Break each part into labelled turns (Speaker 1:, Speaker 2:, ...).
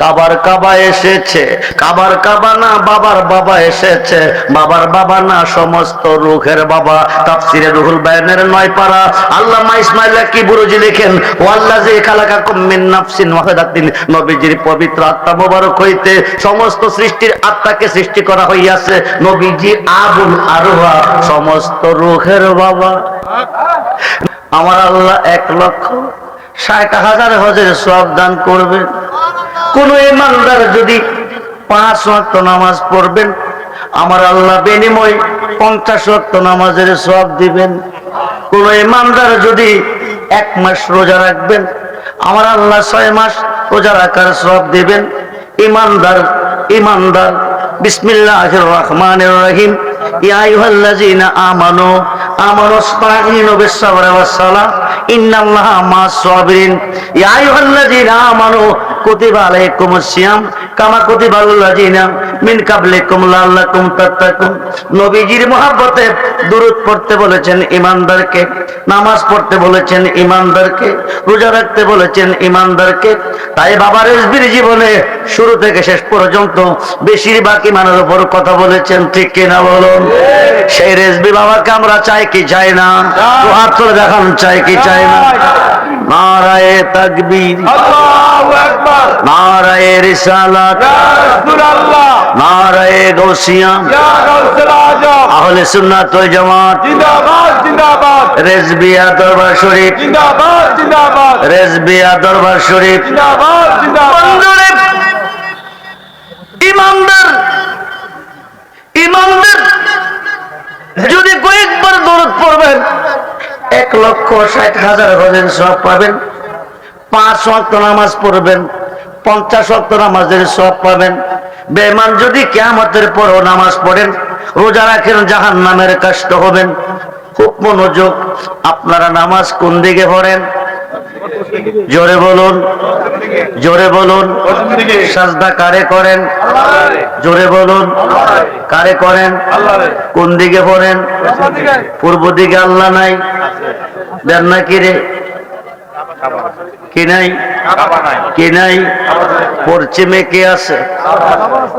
Speaker 1: কাবার কাবা এসেছে, কাবার কাবা না বাবার বাবা এসেছে, বাবার বাবা না সমস্ত রূহের বাবা। তাফসিরে রুহুল বায়ানের 9 পারা আল্লামা ইসমাইল কি বুরুজি লেখেন, ওয়াল্লাযী খালাকাকুম মিন নাফসিন ওয়াহিদাতিন, নবীজির পবিত্র আত্মা মোবারক হইতে সমস্ত সৃষ্টির আত্মাকে সৃষ্টি করা হইয়াছে। নবীজি আবুল আরওয়া, সমস্ত রূহের বাবা। আমার আল্লাহ 1,60,000 হজের সওয়াব দান করবেন। কোন ইমানদার যদি 5 ওয়াক্ত নামাজ পড়বেন, আমার আল্লাহ বিনিময় 50 ওয়াক্ত নামাজের সওয়াব দিবেন। কোন ইমানদার যদি 1 মাস রোজা রাখবেন, আমার আল্লাহ 6 মাস রোজা রাখার সওয়াব দিবেন। ইমানদার বিসমিল্লাহির রহমানির রহিম, ইয়া আইয়ুহাল্লাযীনা আমানু ইসতাঈনু বিস-সাবরি ওয়াস-সালাহ ইন্নাল্লাহা মা'আস সাবিরিন। ইয়া আইয়ুহাল্লাযীনা আমানু কুতিবা আলাইকুমুস সিয়াম কামা কুতিবা আলাল্লাযীনা মিন ক্বাবলিকুম লাআল্লাকুম তাত্তাকুন। নবীজির মহব্বতে দুরূদ পড়তে বলেছেন ইমানদারকে, নামাজ পড়তে বলেছেন ইমানদারকে, রোজা রাখতে বলেছেন ইমানদারকে। তাই বাবা রেজবির জীবনে শুরু থেকে শেষ পর্যন্ত বেশিরভাগ ইমানের উপর কথা বলেছেন, ঠিক কিনা বলুন? সেই রেজবি বাবাকে আমরা চাই কি চাই না? তো হাত তুলে দেখান, চাই কি চাই না? নারায়ে তাকবীর, আল্লাহু আকবার, নারায়ে রিসালাত, ইয়া রাসূলুল্লাহ, নারায়ে গাউসিয়া, ইয়া গাউসুল আজম, আহলে সুন্নাত ওয়াল জামাত জিন্দাবাদ জিন্দাবাদ, রেজবিয়া দরবার শরীফ জিন্দাবাদ জিন্দাবাদ, রেজবিয়া দরবার শরীফ জিন্দাবাদ জিন্দাবাদ। ইমানদার যদি কয়েকবার দরুদ পড়বেন 1,60,000 হজের সওয়াব পাবেন। 5 ওয়াক্ত নামাজ পড়বেন, 50 ওয়াক্ত নামাজের সওয়াব পাবেন। বেঈমান যদি কিয়ামতের পরও নামাজ পড়েন, রোজা রাখেন, জাহান্নামের কষ্ট হবেন। খুব মনোযোগ, আপনারা নামাজ কোন দিকে পড়েন? জোরে বলুন, জোরে বলুন। সাজদা কারে করেন? জোরে বলুন, কারে করেন? কোন দিকে পড়েন? পূর্ব দিকে আল্লাহ নাই? দেন না কি রে? কি নাই? কি নাই? পশ্চিমে কে আছে?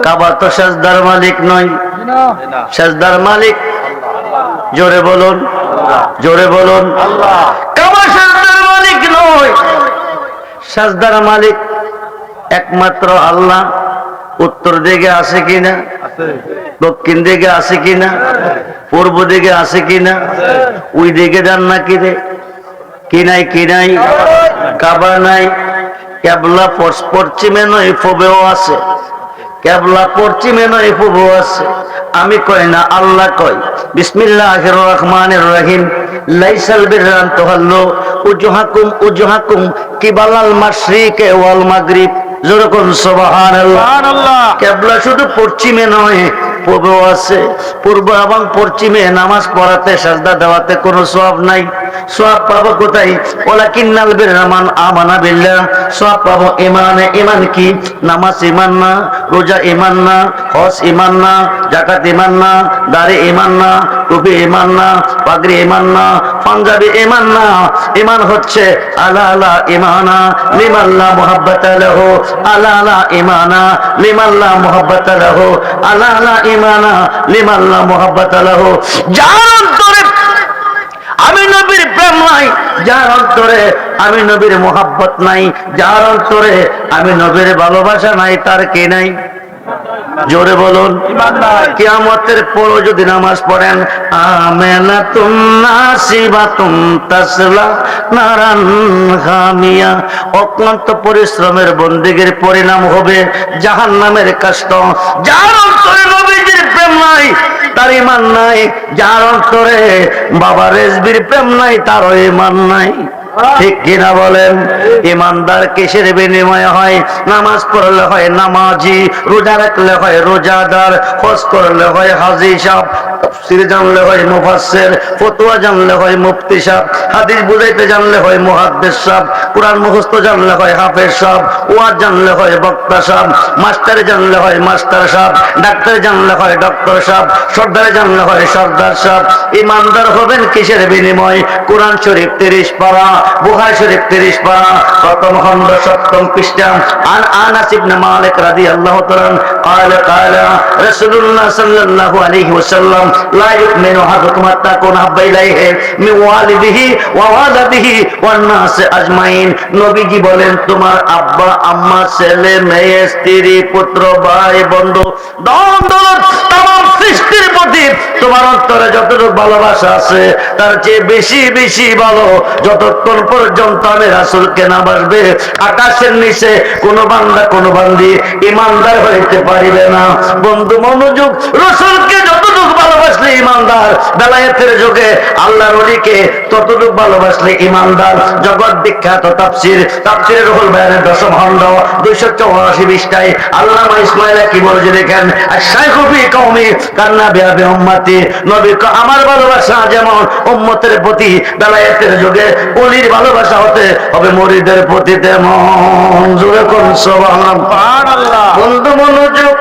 Speaker 1: কাবা তো সাজদার মালিক নয়, সাজদার মালিক জোরে বলুন, জোরে বলুন। কাবা সাজদার মালিক নয়, সাজদার মালিক একমাত্র আল্লাহ। উত্তর দিকে আছে কিনা? দক্ষিণ দিকে আছে কিনা? পূর্ব দিকে আছে কিনা? ওই দিকে যান না কি রে? কি নাই? কি নাই? কাবা নাই। কেবলা পশ্চিমে নয়, পূবেও আছে। কেবলা পশ্চিমে নয়, পূবেও আছে। আমি কই না, আল্লাহ কয়। বিসমিল্লাহির রহমানির রহিম, লাইসাল বিররা আন তুওয়াল্লু উজুহাকুম কিবালাল মাশরিকি ওয়াল মাগরিব। যেরকম সুবহানাল্লাহ। কেবলা শুধু পশ্চিমে নয়, পূবেও আছে। পূর্ব এবং পশ্চিমে নামাজ পড়াতে, সাজদা দেওয়াতে কোনো সওয়াব নাই। সওয়াব পাবো কোথায়? ওয়ালাকিন্নাল বিররা মান আমানা বিল্লাহ। সওয়াব পাবো ইমানে। ইমান কি? নামাজ ইমান না, রোজা ইমান না, হজ ইমান না, যাকাত ইমান না, দাড়ি ইমান না, টুপি ইমান না, পাগড়ি ইমান না, পাঞ্জাবি ইমান না। ইমান হচ্ছে আলা আলা ইমানা লিমাল্লা মুহাব্বাতা লাহু, আলা আলা ইমানা লিমাল্লা মুহাব্বাতা লাহু, আলা আলা ইমানা লিমাল্লা মুহাব্বাতা লাহু। যার অন্তরে আমি নবীর প্রেম নাই, যার অন্তরে আমি নবীর মুহাব্বত নাই, যার অন্তরে আমি নবীর ভালোবাসা নাই, তার কে নাই? জোরে বলুন। কিয়ামতের পরও যদি নামাজ পড়েন, আমানাতুন নাসিবাতুন তাসলা নারান হামিয়া, অক্লান্ত পরিশ্রমের বন্দেগীর পরিণাম হবে জাহান্নামের কষ্ট। যার অন্তরে নবীজির প্রেম নাই, তার ঈমান নাই। যার অন্তরে বাবা রেজবির প্রেম নাই, তারও ঈমান নাই। ঠিক কিনা বলেন? ইমানদার কিসের বিনিময় হয়? নামাজ পড়লে হয় নামাজি, রোজা রাখলে হয় রোজাদার, হজ করলে হয় হাজী সাহেব, তাফসীর জানলে হয় মুফাসসির, ফতোয়া জানলে হয় মুফতি সাহেব, হাদিস বুঝাইতে জানলে হয় মুহাদ্দিস সাহেব, কুরআন মুখস্থ জানলে হয় হাফেজ সাহেব, ওয়াজ জানলে হয় বক্তা সাহেব, মাস্টার জানলে হয় মাস্টার সাহেব, ডাক্তার জানলে হয় ডক্টর সাহেব, সর্দার জানলে হয় সর্দার সাহেব। ইমানদার হবেন কিসের বিনিময়? কোরআন শরীফ 30 পারা, বুখারী শরীফ 30 পারা, প্রথম খণ্ড 7ম পৃষ্ঠা। আন আনাস ইবনে মালিক রাদিয়াল্লাহু তাআলা قال قال رسول الله صلى الله عليه وسلم لا يؤمن احدكم حتى يكون احب اليه من والده وولده والناس اجمعين। নবীজি বলেন, তোমার আব্বা আম্মা, ছেলে মেয়ে, স্ত্রী, পুত্র, ভাই, বন্ধু, ধন দৌলত, तमाम সৃষ্টির প্রতি তোমার অন্তরে যতটুকু ভালোবাসা আছে তার চেয়ে বেশি বেশি ভালো যতক্ষণ পর্যন্ত আমি রাসূলকে না বাসবে আকাশের নিচে কোনো বান্দা কোনো বান্দি ইমানদার হইতে পারিবে না। বন্ধু মনোযোগ, রাসূলকে যতটুকু ভালোবাসলে ইমানদার, বেলায়েতের যুগে আল্লাহর ওলিকে ততটুকু ভালোবাসলে ইমানদার। জগৎ বিখ্যাত তাফসীরে রুহুল বায়ানের 10ম খণ্ড 284 পৃষ্ঠায় আল্লামা ইসমাঈল কি বলে দেখেন, আশ-শাইখু ফি কওমি কান্না বিআবি উম্মতি। নবী আমার ভালোবাসা যেমন উম্মতের প্রতি, বেলায়েতের যুগে ওলির ভালোবাসা হতে হবে মুরিদের প্রতি তেমন। জোরে কোন সুবহানাল্লাহ। বন্ধু মনোযোগ,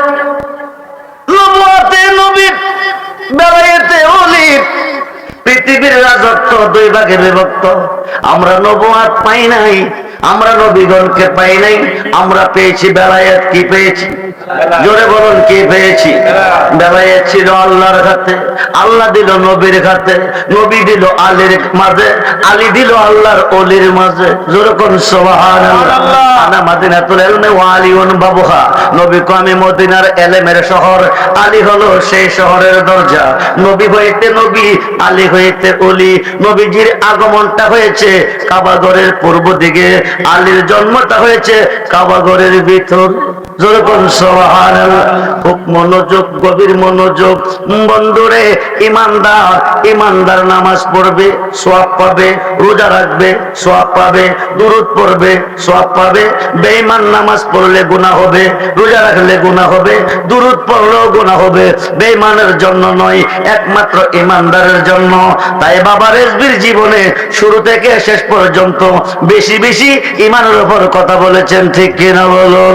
Speaker 1: নবুয়তে নবী, বেলায়েতে ওলি, পৃথিবীর রাজত্ব দুই ভাগে বিভক্ত। আমরা নবুয়ত পাই নাই, আমরা নবীগণকে পাই নাই, আমরা পেয়েছি বেলায়েত। কি পেয়েছি? জোরে বলুন, কি পেয়েছি? বেলায়েত ছিল আল্লাহর হাতে, আল্লাহ দিল নবীর হাতে, নবী দিল আলীর মাঝে, আলী দিল আল্লাহর ওলির মাঝে। জোরে কোন সুবহানাল্লাহ। আনা মাদিনাতুল ইলমি ওয়া আলিউন বাবুহা। নবী কো আমি মদিনার ইলমের শহর, আলী হলো সেই শহরের দরজা। নবী হইতে নবী, আলী হইতে ওলি। নবীজির আগমনটা হয়েছে কাবাগরের পূর্ব দিকে, আলীর জন্মটা হয়েছে কাবাগরের ভিতর। জোরে কোন সুবহানাল্লাহ। খুব মনোযোগ, গভীর মনোযোগ। বন্ধুরে, ইমানদার, ইমানদার নামাজ পড়বে, সওয়াব পাবে, রোজা রাখবে, সওয়াব পাবে, দুরূদ পড়বে, সওয়াব পাবে। বেঈমান নামাজ পড়লে গুনাহ হবে, রোজা রাখলে গুনাহ হবে, দুরূদ পড়লেও গুনাহ হবে। বেঈমানের জন্য নয়, একমাত্র ইমানদারের জন্য। তাই বাবা রেজবির জীবনে শুরু থেকে শেষ পর্যন্ত বেশি বেশি ইমানের উপর কথা বলেছেন, ঠিক কিনা বলুন?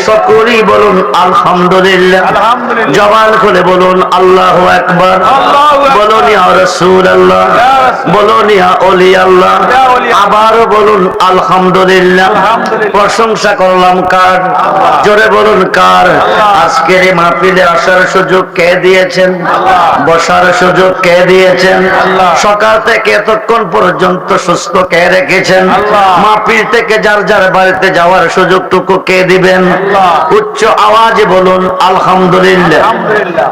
Speaker 1: সকলেই বলুন আলহামদুলিল্লাহ। জবান খুলে বলুন আল্লাহু আকবার। বলুন ইয়া রাসূলুল্লাহ, বলুন ইয়া ওলি আল্লাহ। আবারও বলুন আলহামদুলিল্লাহ। প্রশংসা করলাম কার? জোরে বলুন কার? আজকের এই মাহফিলে আসার সুযোগ কে দিয়েছেন? বসার সুযোগ কে দিয়েছেন? সকাল থেকে এতক্ষণ পর্যন্ত সুস্থ কে রেখেছেন? মাহফিল থেকে যার যার বাড়িতে যাওয়ার সুযোগটুকু কে দিবেন? উচ্চ আওয়াজে বলুন আলহামদুলিল্লাহ।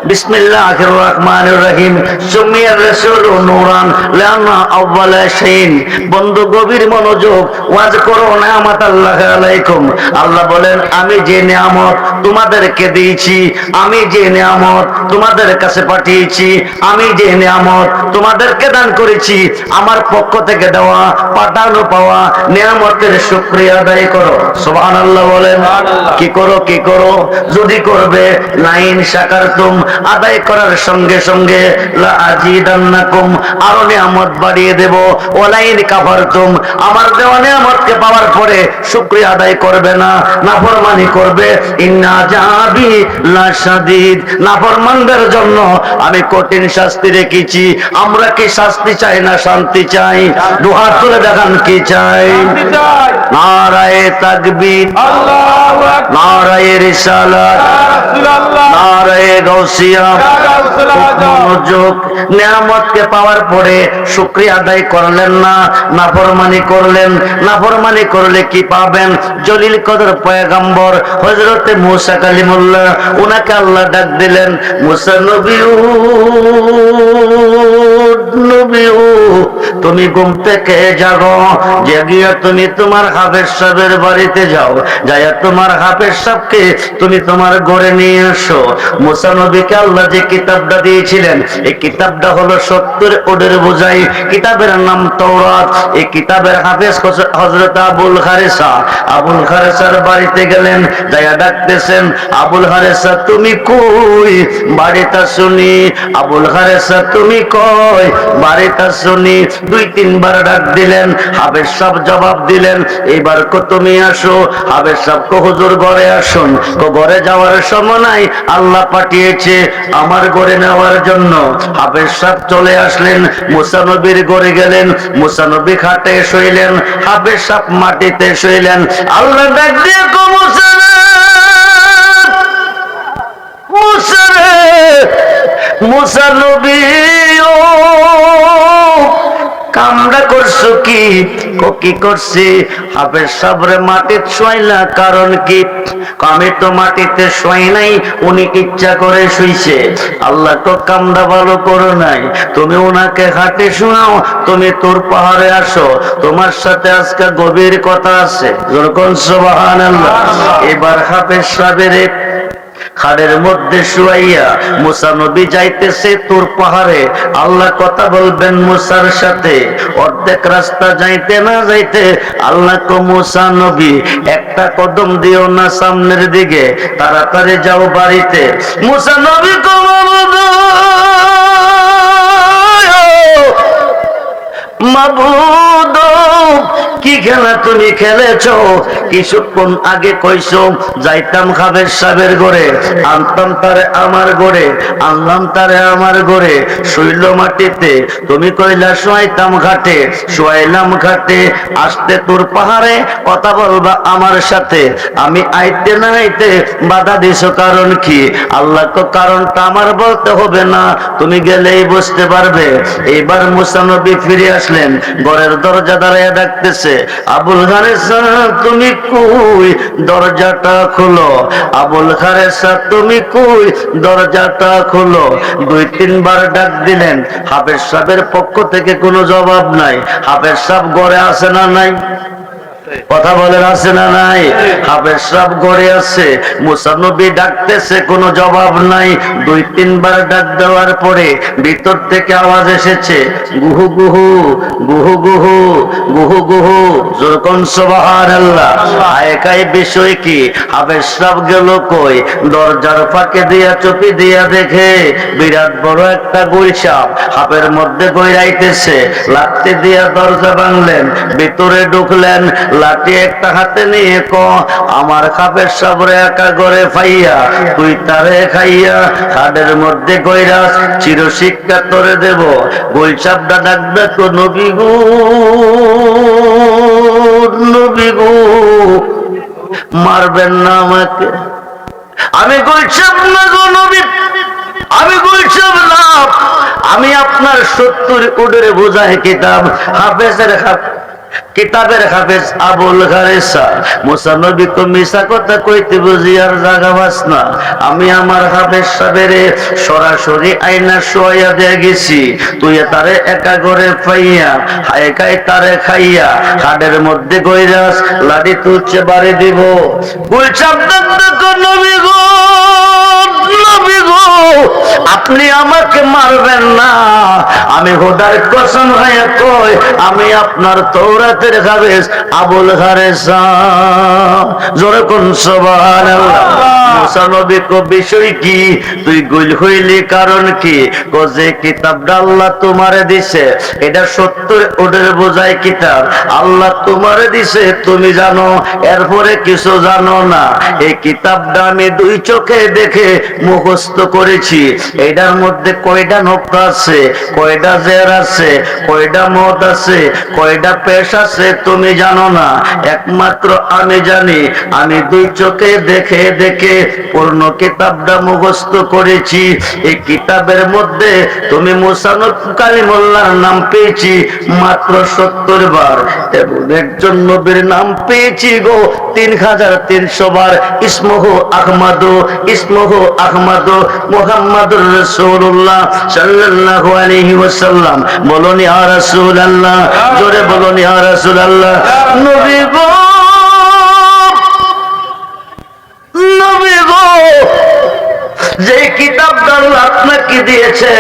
Speaker 1: বিসমিল্লাহির রহমানির রহিম। সুমিয়ার রাসূল নূরান লানা আউয়ালা শাইইন। বন্ধু গভীর মনোযোগ, ওয়াজ করো নিয়ামত আল্লাহ আলাইকুম। আল্লাহ বলেন, আমি যে নিয়ামত তোমাদেরকে দিয়েছি, আমি যে নিয়ামত তোমাদের কাছে পাঠিয়েছি, আমি যে নিয়ামত তোমাদেরকে দান করেছি, আমার পক্ষ থেকে দেওয়া পাঠানো পাওয়া নিয়ামতের শুকরিয়া আদায় করো। সুবহানাল্লাহ বলেন। কি করো? কি করো? যদি করবে লাইন শাকারতুম, আদায় করার সঙ্গে সঙ্গে লা আজিদান্নাকুম, আরো নিয়ামত বাড়িয়ে দেব। ওয়ালাইন কাফারতুম, আমার দেওয়া নিয়ামতকে পাওয়ার পরে শুকরিয়া আদায় করবে না, নাফরমানি করবে, ইন্না আযাবি লাশাদীদ, নাফরমানদের জন্য আমি কঠিন শাস্তি রেখেছি। আমরা কি শাস্তি চাই না শান্তি চাই? দুহাত তুলে দেখান কি চাই? নারায়ে তাকবীর, আল্লাহু আকবার, নারায়ে রিসালাত, নারায়ে গাউসিয়া। মনোযোগ, নিয়ামতকে পাওয়ার পরে শুকরিয়া আদায় করলেন না, নাফরমানি করলেন। নাফরমানি করলে কি পাবেন? জলিল কদর পয়গম্বর হযরতে মুসা কালিমুল্লাহ, উনাকে আল্লাহ ডাক দিলেন, মুসা নবীও নবীও, তুমি ঘুম থেকে জাগো, জেগে তুমি তোমার হাফেজ সাহেবের বাড়িতে যাও, যাইয়া তোমার হাফেজ সাহেবকে তুমি তোমার ঘরে নিয়ে আসো। মুসা নবীকে আল্লাহ যে কিতাবটা দিয়েছিলেন, এই কিতাবটা হলো 70 ওডের বোঝাই। কিতাবের নাম তাওরাত। এই কিতাবের হাফেজ হযরত আবুল হারিসা। আবুল হারিসার বাড়িতে গেলেন, যাইয়া ডাকতেছেন, আবুল হারিসা তুমি কই? বাড়িটা শুনি। আবুল হারিসা তুমি কই? বাড়িতে শুনি। 2-3 বার ডাক দিলেন, হাফেজ সাহেব জবাব দিলেন, এইবার কো তুমি আসো। হাফেজ সাহেব কো হুজুর ঘরে আসুন। কো ঘরে যাওয়ার সময় নাই, আল্লাহ পাঠিয়েছে আমার ঘরে নেওয়ার জন্য। হাফেজ সাহেব চলে আসলেন, মুসা নবীর ঘরে গেলেন। মুসা নবী খাটে শুইলেন, হাফেজ সাহেব মাটিতে শুইলেন। আল্লাহ ডাক দিয়ে কো মুসা রে, মুসা রে, মুসা নবী ও কামড়া করছো কি? কি করছি? হাফেজ সাবরে মাটিতে শোয়াইলা, কারণ কি? আমি তো মাটিতে শোয়াই নাই, উনি ইচ্ছা করে শুইছে। আল্লাহ তো কামড়া ভালো করো নাই, তুমি ওনাকে হাটে শোনাও, তুমি তোর পাহাড়ে আসো, তোমার সাথে আজকে গভীর কথা আছে। যখন সুবহানাল্লাহ। এবার হাফেজ সাহেবের খাড়ের মধ্যে শুয়াইয়া মুসা নবী যাইতেছে তোর পাহাড়ে। আল্লাহ কথা বলবেন মুসার সাথে। অর্ধেক রাস্তা যাইতে না যাইতে আল্লাহ কো মুসা নবী একটা কদম দিও না সামনের দিকে, তাড়াতাড়ি যাও বাড়িতে। মুসা নবী কো মাবুদ, কি খেলা তুমি খেলেছো? কিছুক্ষণ আগে কইছো যাইতাম হাফেজ সাহেবের ঘরে, আনতাম তারে আমার ঘরে, আনলাম তারে আমার ঘরে, শুইল মাটিতে। তুমি কইলা শোয়াইতাম ঘাটে, শোয়াইলাম ঘাটে। আসতে তোর পাহাড়ে কথা বলবা আমার সাথে, আমি আইতে না আইতে বাধা দিছো, কারণ কি? আল্লাহ তো কারণটা আমার বলতে হবে না, তুমি গেলেই বুঝতে পারবে। এইবার মুসা নবী ফিরে আসলেন, ঘরের দরজা দাঁড়ায় ডাকতেছে, আবুল খারেসা তুমি কই? দরজাটা খোলো। আবুল খারেসা তুমি কই? দরজাটা খোলো। 2-3 বার ডাক দিলেন, হাফেজ সাহেবের পক্ষ থেকে কোনো জবাব নাই। হাফেজ সাহেব ঘরে আছে না নাই? কথা বলেন, আছে না নাই? হাফেজ সাহেব ঘরে আছে, মুসা নবী ডাকতেছে, কোনো জবাব নাই। 2-3 বার ডাক দেওয়ার পরে ভিতর থেকে আওয়াজ এসেছে, গুহু গুহু গুহু গুহু গুহু গুহু। যখন সুবহানাল্লাহ। আয়কাই বিষয় কি? হাফেজ সাহেব গেল কই? দরজার ফাঁকে দিয়া চুপি দিয়া দেখে বিরাট বড় একটা গুলশাপ হাফের মধ্যে গইরাইতেছে। লাঠি দিয়া দরজা ভাঙলেন, ভিতরে ঢুকলেন, লাঠি একটা হাতে নিয়ে ক আমার হাফেজ সাহেবরে একা ঘরে পাইয়া তুই তারে খাইয়া খাদের মধ্যে গইরাস, চিরশিক্ষা তোরে দেব। গুলশাপটা ডাকবে তো, নবী গো, নবী গো, মারবেন না আমাকে, আমি গুলশাপ না গো নবী, আমি গুলশাপ না, আমি আপনার 70 উডের বোঝায় কিতাব, হাফেজের কিতাবের হাফেজ আবুল খারেসা। মুসা নবী তো মিশা কথা কইতে বুঝি আর জাগা বাস না। আমি আমার হাফেজ সাহেবের সরাসরি আইনা শোয়া দিয়ে গেছি, তুই তারে একা ঘরে পাইয়া হায়কাই তারে খাইয়া খাদের মধ্যে গইরাস, লাঠি তুলছে বাড়ি দিব। গুলশাপ নবী গো, নবী গো, আপনি আমাকে মারবেন না, আমি খোদার কসম হয়ে কই আমি আপনার তৌরাতের হাফেজ আবুল খারেসা। জোরে কোন সুবহানাল্লাহ। মুসা নবী কো বিষয় কি? তুই গুল হইলি কারণ কি? কো যে কিতাবটা আল্লাহ তোমারে দিছে এটা 70 ওডের বোঝাই কিতাব, আল্লাহ তোমারে দিছে তুমি জানো, এরপরে কিছু জানো না। এই কিতাবটা আমি 2 চোখে দেখে মুখস্থ করেছি। এটার মধ্যে কয়টা নকতা আছে, কয়টা জের আছে, কয়টা মত আছে, কয়টা পেশ আছে তুমি জানো না, একমাত্র আমি জানি। আমি 2 চোখে দেখে দেখে পূর্ণ কিতাবটা মুখস্থ করেছি। এই কিতাবের মধ্যে তুমি মুসা কালিমুল্লাহর নাম পেয়েছি মাত্র 70 বার, এবং একজন নবীর নাম পেয়েছি গো 3300 বার। ইসমুহু আহমদু, ইসমুহু আহমদু মুহাম্মাদুর রাসূলুল্লাহ সাল্লাল্লাহু আলাইহি ওয়াসাল্লাম। বলুন ইয়া রাসূলুল্লাহ, জোরে বলুন ইয়া রাসূলুল্লাহ। নবী গো, নবী গো, যে কিতাবটা আল্লাহ আপনাকে দিয়েছে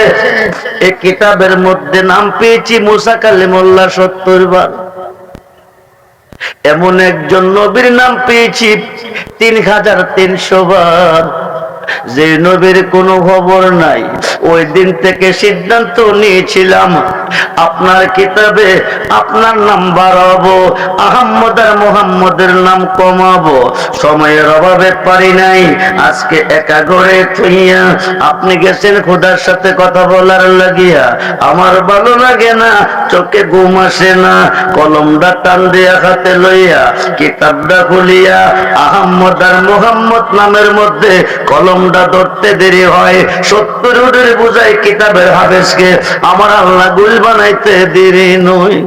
Speaker 1: এই কিতাবের মধ্যে নাম পেয়েছি মুসা কালিমুল্লাহ 70 বার। এমন একজন নবীর নাম পেয়েছি 3300 বার, যে নবীর কোনো খবর নাই, ওই দিন থেকে সিদ্ধান্ত নিয়েছিলাম আপনার কিতাবে আপনার নাম বাড়াবো, আহম্মদ আর মোহাম্মদের নাম কমাবো। সময়ের অভাবে পারি নাই। আজকে একা ঘরে থইয়া আপনি গেছেন খোদার সাথে কথা বলার লাগিয়া, আমার ভালো লাগে না, চোখে ঘুম আসে না। কলমটা টান দিয়া হাতে লইয়া কিতাবটা খুলিয়া আহম্মদ আর মোহাম্মদ নামের মধ্যে কলমটা ধরতে দেরি হয়। 70 উঠের বুঝাই কিতাবের হাফেজকে আমার আল্লাহ গুল বানাইতে দেরি নয়।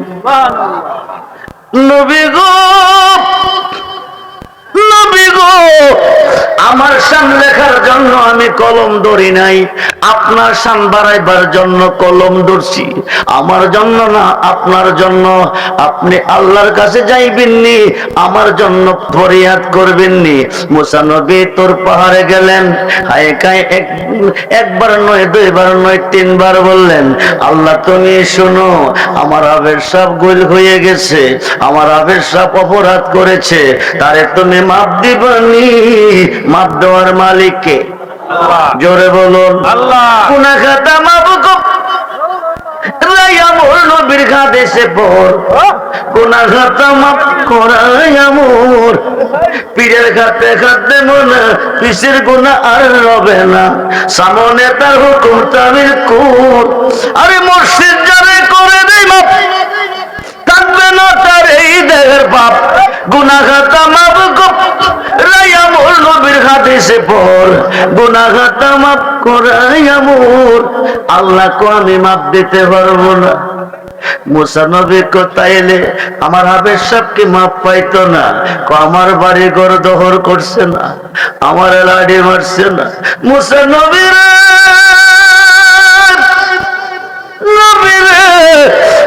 Speaker 1: নবী গো, নবী গো, আমার শান লেখার জন্য আমি কলম ধরি নাই, আপনার শান বাড়াইবার জন্য কলম ধরছি। আমার জন্য না, আপনার জন্য। আপনি আল্লাহর কাছে যাইবেননি, আমার জন্য ফরিয়াদ করবেননি। মুসা নবী তোর পাহাড়ে গেলেন, হায় কায় একবার নয়, দুইবার নয়, 3 বার বললেন, আল্লাহ তুমি শোনো, আমার আবের সব গোল হয়ে গেছে, আমার আবের সব অপরাধ করেছে, তারে তুমি মাপ দিবানি। মাপ দেওয়ার মালিককে জোরে বলুন আল্লাহ। গুনাহ খাতা মাপ করাইয়ামুর নবীর হাদিসে পড়, গুনাহ খাতা মাপ করাইয়ামুর। পীরের খাতে খাতে মনে পিসের গুনাহ আর রবে না, সামনে তার হুকুম তামিল কুর। আরে মসজিদ যারে করে দেই মাপ, থাকবে না তার এই দেহের পাপ। গুনাহ খাতা মাপ করাইয়ামুর নবীর হাদিসে পড়, গুনাহ খাতা মাপ করাইয়ামুর। আল্লাহ কো আমি মাপ দিতে পারবো না। মুসা নবী কোথাইলে আমার হাবের সাহেবকে মাপ পাইতো না, আমার বাড়ি ঘর দখল করছে না, আমার লাড়ি মারছে না। মুসা নবীর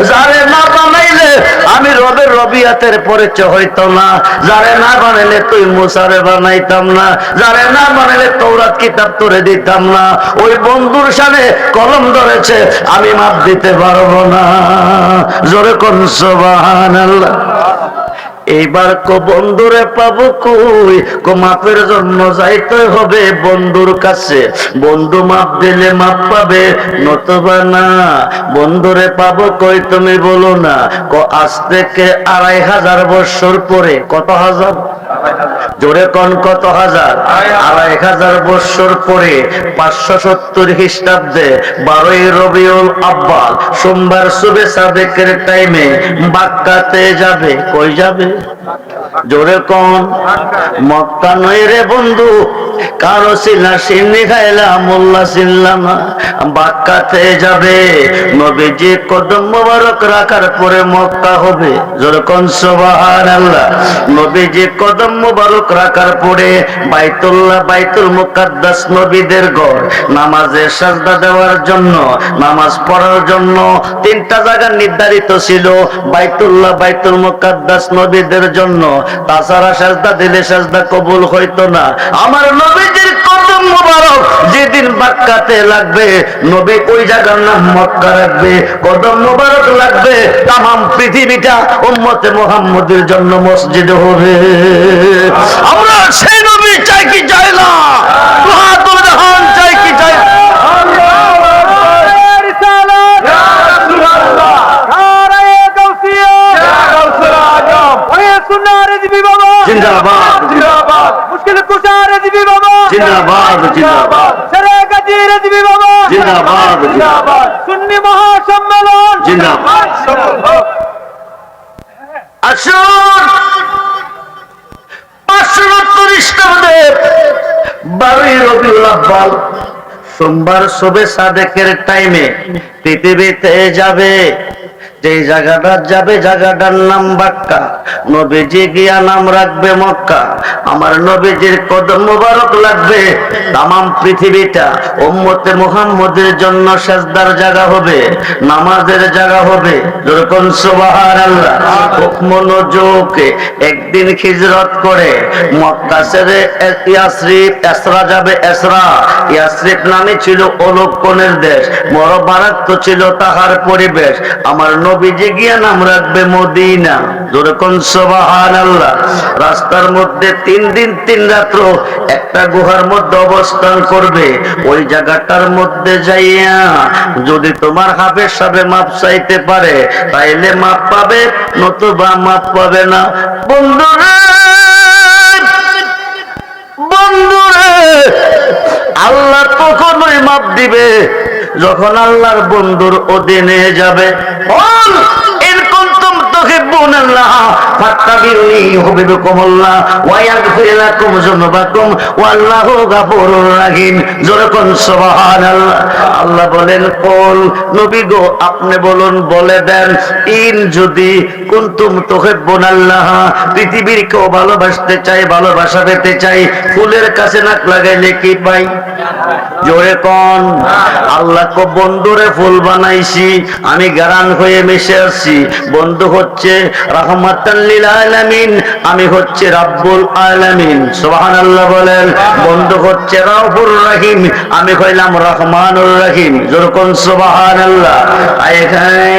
Speaker 1: যারে না বানাইলে আমি রবের রবিয়াতের পরিচয় হইতো না, যারে না বানাইলে তুই মুসারে বানাইতাম না, যারে না বানাইলে তৌরাত কিতাব তোরে দিতাম না। ওই বন্ধুর সামনে কলম ধরেছে, আমি মাপ দিতে পারবো না। জোরে কোন সুবহানাল্লাহ। এইবার কো বন্ধুরে পাবো কই, কো মাপের জন্য যাইতে হবে বন্ধুর কাছে। বন্ধু মাপ দিলে মাপ পাবে, নতুবা না। বন্ধুরে পাবো কই তুমি বলো না। কো আজ থেকে 2500 বছর পরে, কত হাজার? জোরে কোন কত হাজার? 2500 বছর পরে 570 খ্রিস্টাব্দে 12ই রবিউল আব্বাল সোমবার সুবে সাদেকের টাইমে মক্কাতে যাবে। কই যাবে? জোরে কোন? মক্কা নয় রে বন্ধু, কারো ছিলা সিন্নি খাইলা মোল্লা ছিলাম না, মক্কাতে যাবে। নবীজি কদম মোবারক রাখার পরে মক্কা হবে। জোরে কোন সুবহানাল্লাহ। নবীজি কদম মোবারক রাখার পরে বাইতুল্লাহ, বাইতুল মুকাদ্দাস নবীদের ঘর। নামাজে সাজদা দেওয়ার জন্য, নামাজ পড়ার জন্য 3টা জায়গা নির্ধারিত ছিল, বাইতুল্লাহ, বাইতুল মুকাদ্দাস নবীদের জন্য। তাছাড়া সাজদা দিলে সাজদা কবুল হইতো না। আমার নবীজির কদম মোবারক যেদিন মক্কাতে লাগবে, নবী ওই জায়গার নাম মক্কা রাখবে। কদম মোবারক লাগবে, তামাম পৃথিবীটা উম্মতে মুহাম্মদের জন্য মসজিদ হবে। আমরা সেই নবী চাই কি চাই না? চাই কি চাই? জিন্দাবাদ জিন্দাবাদ, মুশকিল কুশা রেজবি বাবা জিন্দাবাদ জিন্দাবাদ, সেরে গাজী রেজবি বাবা জিন্দাবাদ জিন্দাবাদ, সুন্নি মহাসম্মেলন জিন্দাবাদ। আসুন 570 খ্রিস্টাব্দে 12ই রবিউল আব্বাল সোমবার শবে সাদেকের টাইমে পৃথিবীতে যাবে। যে জায়গাটা যাবে, জায়গাটার নাম মক্কা। নবীজি গিয়া নাম রাখবে মক্কা। আমার নবীজির কদম মোবারক লাগবে, তামাম পৃথিবীটা উম্মতে মুহাম্মদের জন্য সাজদার জায়গা হবে, নামাজের জায়গা হবে। যেরকম সুবহানাল্লাহ। খুব মনোযোগ। একদিন হিজরত করে মক্কা ছেড়ে ইয়াসরিব, এসরা যাবে। এসরা, ইয়াসরিব নামে ছিল অলক্ষণের দেশ, বড় বারাক্ত ছিল তাহার পরিবেশ। আমার নবীজি গিয়া নাম রাখবে মদিনা। যেরকম সুবহানাল্লাহ। রাস্তার মধ্যে 3 দিন 3 রাত্র একটা গুহার মধ্যে অবস্থান করবে। ওই জায়গাটার মধ্যে যাইয়া যদি তোমার হাফেজ সাহেব মাপ চাইতে পারে তাইলে মাপ পাবে, নতুবা মাপ পাবে না। বন্ধুরা, বন্ধুরা, আল্লাহ তখনই মাপ দিবে যখন আল্লাহর বন্ধুর অধীনে যাবে। আল্লাহ বলেন, কুল নবী গো আপনি বলুন, বলে দেন, ইন যদি কুনতুম তুহিব্বুনাল্লাহ, পৃথিবীর কেউ ভালোবাসতে চাই, ভালোবাসা পেতে চাই, ফুলের কাছে নাক লাগাইলে কি পাই? জোরে কোন। আল্লাহ কো বন্ধুরে ফুল বানাইছি, আমি গারান হয়ে মিশে আসছি। বন্ধু হচ্ছে রাহমাতাল লিল আলামিন, আমি হচ্ছে রাব্বুল আলামিন। সুবহানাল্লাহ বলেন। বন্ধু হচ্ছে রাউফুর রহিম, আমি হইলাম রহমানুর রহিম। যেরকম সুবহানাল্লাহ। এখানে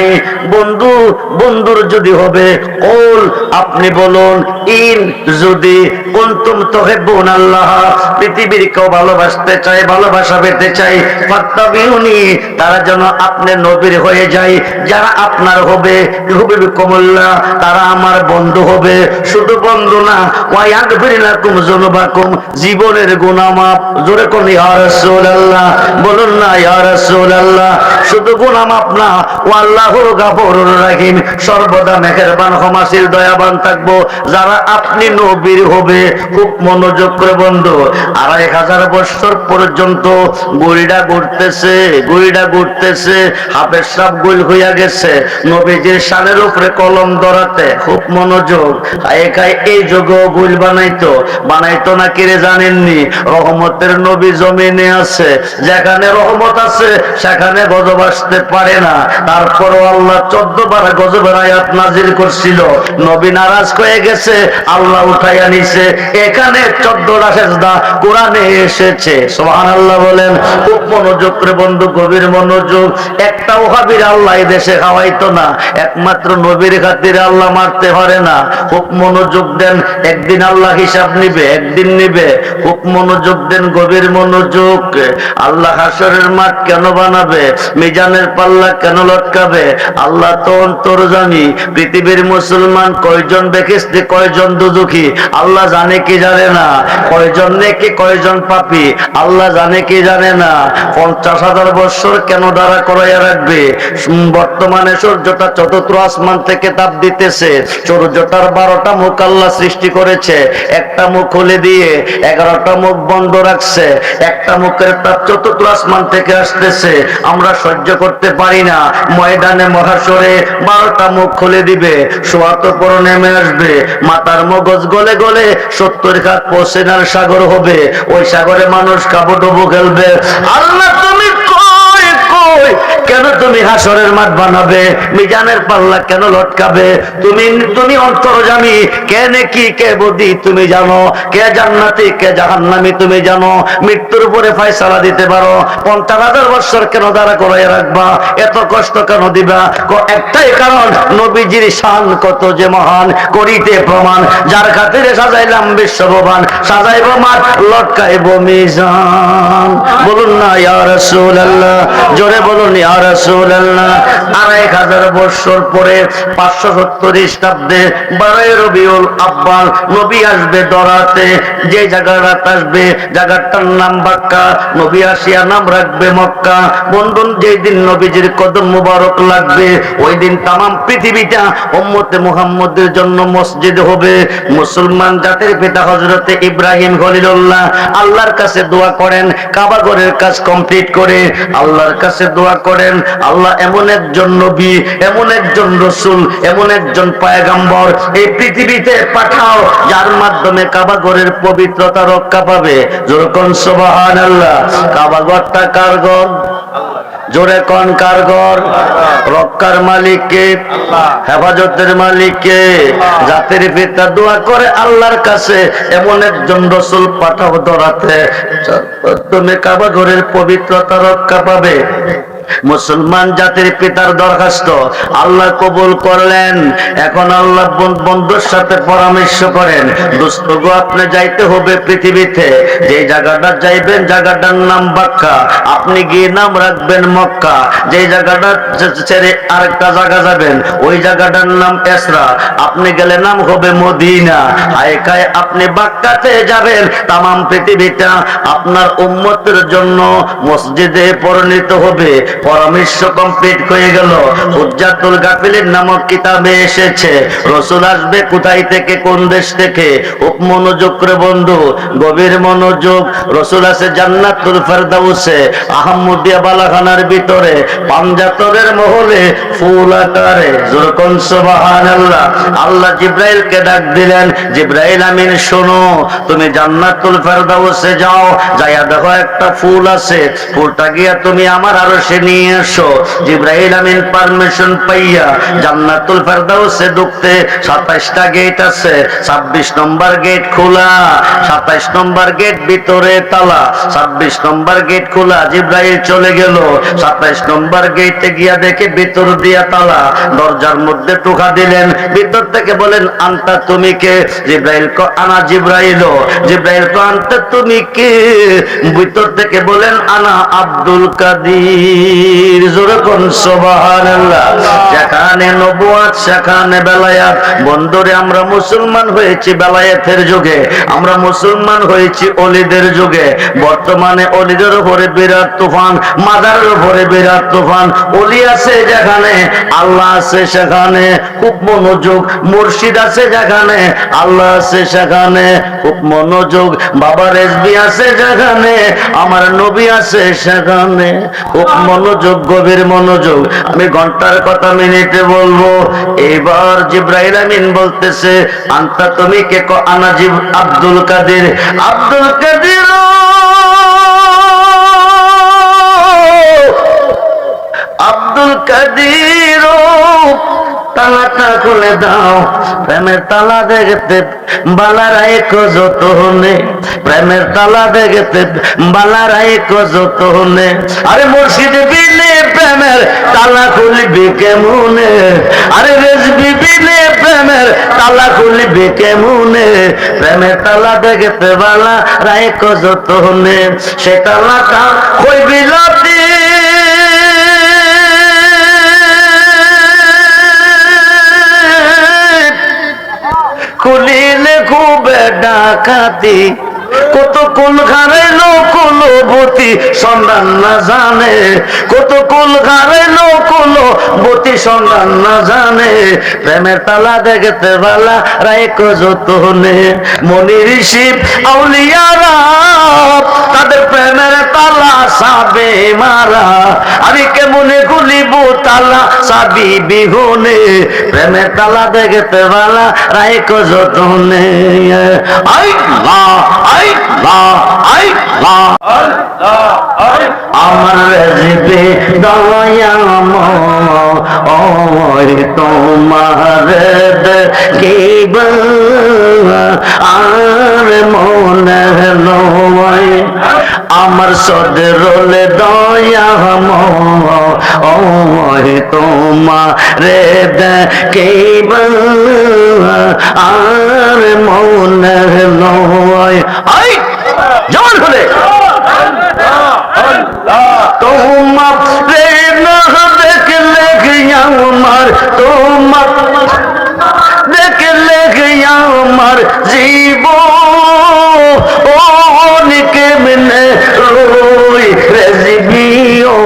Speaker 1: বন্ধু, বন্ধুর যদি হবে কুল আপনি বলুন, ইন যদি কুনতুম তুহিব্বুনাল্লাহ, পৃথিবীর কেউ ভালোবাসতে চাই, ভালোবাসা পেতে চাই, ফাত্তাবিউনি, তারা যেন আপনি নবীর হয়ে যায়। যারা আপনার হবে হুবিবকুমুল্লাহ, তারা আমার বন্ধু হবে। শুধু বন্ধু না, ওয়া ইয়াগফির লাকুম যুনুবাকুম, জীবনের গুনাহ মাফ। জোরে কোন ইয়া রাসূলুল্লাহ, বলুন না ইয়া রাসূলুল্লাহ। শুধু গুনাহ মাফ না, ওয়াল্লাহু গাফুরুর রহিম, সর্বদা মেহেরবান ক্ষমাশীল দয়াবান থাকবো। যারা আপনি নবীর হবে, খুব মনোযোগ করে বন্ধু, 2500 বছর পর্যন্ত গড়িটা ঘুরতেছে, গড়িটা ঘুরতেছে, হাফেজ সাহেব গোল হইয়া গেছে নবীজির শানের উপরে কলম ধরাতে। খুব মনোযোগ। একাই এই যুগেও গোল বানাইতো, বানাইতো না কিরে জানেননি? রহমতের নবী জমিনে আছে, যেখানে রহমত আছে সেখানে গজব আসতে পারে না। তারপরও আল্লাহ 14 বার গজবের আয়াত নাজিল করছিল। নবী নারাজ হয়ে গেছে, আল্লাহ উঠাইয়া নিছে। এখানে 14টা সেজদা কোরআনে এসেছে। সুবহানাল্লাহ বলেন। খুব মনোযোগ করে বন্ধু, গভীর মনোযোগ। একটা ওহাবির আল্লাহ এই দেশে খাওয়াইতো না, একমাত্র নবীর খাতিরে আল্লাহ মারতে পারে না। খুব মনোযোগ দেন, একদিন আল্লাহ হিসাব নিবে, একদিন নিবে। খুব মনোযোগ দেন, গভীর মনোযোগ। আল্লাহ হাসরের মাঠ কেন বানাবে? মিজানের পাল্লা কেন লটকাবে? আল্লাহ তো অন্তর্যামী। পৃথিবীর মুসলমান কয়জন বেহেশতি, কয়জন দুজখী আল্লাহ জানে কি জানে না? কয়জন নেকি, কয়জন পাপী আল্লাহ জানে কি জানে না? 50,000 বছর কেন দাঁড়া করাইয়া রাখবে? বর্তমানে সূর্যটা চতুর্থ আসমান থেকে তাপ দিতেছে। সূর্যটার 12টা মুখ আল্লাহ সৃষ্টি করেছে, একটা মুখ খুলে দিয়ে 11টা মুখ বন্ধ রাখছে। একটা মুখের তাপ চতুর্থ আসমান থেকে আসতেছে, আমরা সহ্য করতে পারি না। ময়দানে মহাশরে 12টা মুখ খুলে দিবে, সোয়াত পর নেমে আসবে, মাথার মগজ গলে গলে 70 ঘাট পৌঁছেনার সাগর হবে। ওই সাগরে মানুষ কাবুডুবু খেলবে। আল্লাহ তুমি কই কই? কেন তুমি হাসরের মাঠ বানাবে? মিজানের পাল্লা কেন লটকাবে? তুমি অন্তর্যামী। কে নেকি কে বদি তুমি জানো, কে জান্নাতি কে জাহান্নামী তুমি জানো। মৃত্যুর উপরে ফয়সালা দিতে পারো। 50,000 বছর কেন দাঁড়া করাইয়া রাখবা? এত কষ্ট কেন দিবা? একটাই কারণ, নবীজির শান কত যে মহান, করিতে প্রমাণ। যার খাতিরে সাজাইলাম বিশ্বভবান, সাজাইব মাঠ লটকাইব মিজান। বলুন না ইয়া রাসূলুল্লাহ, জোরে বলুন ইয়া রাসূলুল্লাহ। 2500 বছর পরে 570 খ্রিস্টাব্দে 12 রবিউল আব্বাল নবী আসবে দরাতে। যে জায়গাটা আসবে জায়গাটার নাম বাক্কা, নবী আসিয়া নাম রাখবে মক্কা। বন্ধুন, যেই দিন নবীজির কদম মুবারক লাগবে, ওই দিন তামাম পৃথিবীটা উম্মতে মুহাম্মদের জন্য মসজিদ হবে। মুসলমান জাতির পিতা হযরতে ইব্রাহিম খলিলুল্লাহ আল্লাহর কাছে দোয়া করেন, কাবা ঘরের কাজ কমপ্লিট করে আল্লাহর কাছে দোয়া করেন, আল্লাহ এমন একজন নবী, এমন একজন রাসূল, এমন একজন পয়গম্বর এই পৃথিবীতে পাঠাও যার মাধ্যমে কাবা ঘরের পবিত্রতা রক্ষা পাবে। যেরকম সুবহানাল্লাহ। কাবা ঘরটা কার ঘর? জোরে কোন কার ঘর? রক্ষার মালিক কে? হেফাজতের মালিক কে? জাতির পিতা দোয়া করে আল্লাহর কাছে এমন একজন রাসূল পাঠাও ধরাতে তুমি কাবা ঘরের পবিত্রতা রক্ষা পাবে। মুসলমান জাতির পিতার দরখাস্ত আল্লাহ কবুল করলেন। এখন আল্লাহ বন্ধুর সাথে পরামর্শ করেন, দোস্ত গো, আপনি যাইতে হবে পৃথিবীতে, যে জায়গাটা যাইবেন জায়গাটার নাম বাক্কা, আপনি গিয়ে নাম রাখবেন মক্কা। যে জায়গাটা ছেড়ে আরেকটা জায়গা যাবেন ওই জায়গাটার নাম এসরা, আপনি গেলে নাম হবে মদিনা। আয়কায় আপনি বাক্কাতে যাবেন, তামাম পৃথিবীটা আপনার উম্মতের জন্য মসজিদে পরিণত হবে। পরামর্শ কমপ্লিট হয়ে গেল। হুজ্জাতুল গাফিলিন নামক কিতাবে এসেছে রাসূল আসবে কোথায় থেকে, কোন দেশ থেকে। খুব মনোযোগ করে বন্ধু, গভীর মনোযোগ। রাসূল আছে জান্নাতুল ফেরদাউসে, আহমদিয়া বালাখানার ভিতরে পাঞ্জাতরের মহলে ফুল আকারে। যেরকম সুবহানাল্লাহ। আল্লাহ জিব্রাইলকে ডাক দিলেন, জিব্রাইল আমিন শোনো, তুমি জান্নাতুল ফেরদাউসে যাও, যাইয়া দেখো একটা ফুল আছে, ফুলটা গিয়া তুমি আমার আরশে নিয়ে এসো। জিব্রাইল আমিন পারমিশন পাইয়া জান্নাতুল ফেরদাউসে ঢুকতে 27টা গেট আছে, 26 নম্বর গেট খোলা, 27 নম্বর গেট ভিতরে তালা, 26 নম্বর গেট খোলা। জিব্রাইল চলে গেল, 27 নম্বর গেটে গিয়া দেখে ভিতর দিয়া তালা। দরজার মধ্যে টোকা দিলেন, ভিতর থেকে বলেন আনতা তুমি কে? জিব্রাইল কো আনা জিব্রাইল। জিব্রাইল কো আনতা তুমি কে? ভিতর থেকে বলেন আনা আব্দুল কাদির। জোরে কোন সুবহানাল্লাহ। যেখানে নবুয়ত সেখানে বেলায়েত। বন্ধুরে, আমরা মুসলমান হয়েছি বেলায়েতের যুগে, আমরা মুসলমান হয়েছি ওলিদের যুগে। বর্তমানে ওলিদের উপরে বিরাট তুফান, মাদারের উপরে বিরাট তুফান। ওলি আছে যেখানে, আল্লাহ আছে সেখানে, খুব মনোযোগ। মুর্শিদ আছে যেখানে, আল্লাহ আছে সেখানে, খুব মনোযোগ। বাবা রেজবি আছে যেখানে, আমার নবী আছে সেখানে, খুব মনোযোগ, গভীর মনোযোগ। আমি ঘন্টার কথা মিনিটে বলবো। এবার জিব্রাইল আমিন বলতেছে আনতা তুমি কে? কো আনা আব্দুল কাদের। আব্দুল কাদের, আব্দুল কাদের, তালাটা খুলে দাও। প্রেমের তালা দেখতে বালারাই কত হনে, প্রেমের তালা দেখতে বালারাই কত হনে। আরে মুর্শিদ বিনে প্রেমের তালা খুলবে কেমনে? আরে রেজবি বিনে প্রেমের তালা খুলবে কেমনে? প্রেমের তালা দেখতে বালারাই কত হনে, সে তালাটা কইবি লাতি খুলিলে খুবে ডাকাতি। কত কুল ঘাড়াইলো কুলবতী সন্ধান না জানে, কত কুল ঘাড়াইলো কুলবতী সন্ধান না জানে। প্রেমের তালা দেখতে বালা রাইকো যতনে। মনি ঋষি আউলিয়ারা তাদের প্রেমের তালা সাবে মারা। আমি কেমনে খুলিব তালা সাবি বিহুনে? প্রেমের তালা দেখতে বালা রাইকো যতনে। আল্লাহ আমার রেজবে দয়াময় তোমার দেখিব আর মনে নয়। আমার সদরুল দয়াময় তোমার দেখিব আর মনে নয়। জবান খুলে তোমার না দেখলে আমার, তোমার দেখলে আমার জীবন কেমনে রই রেজবিও।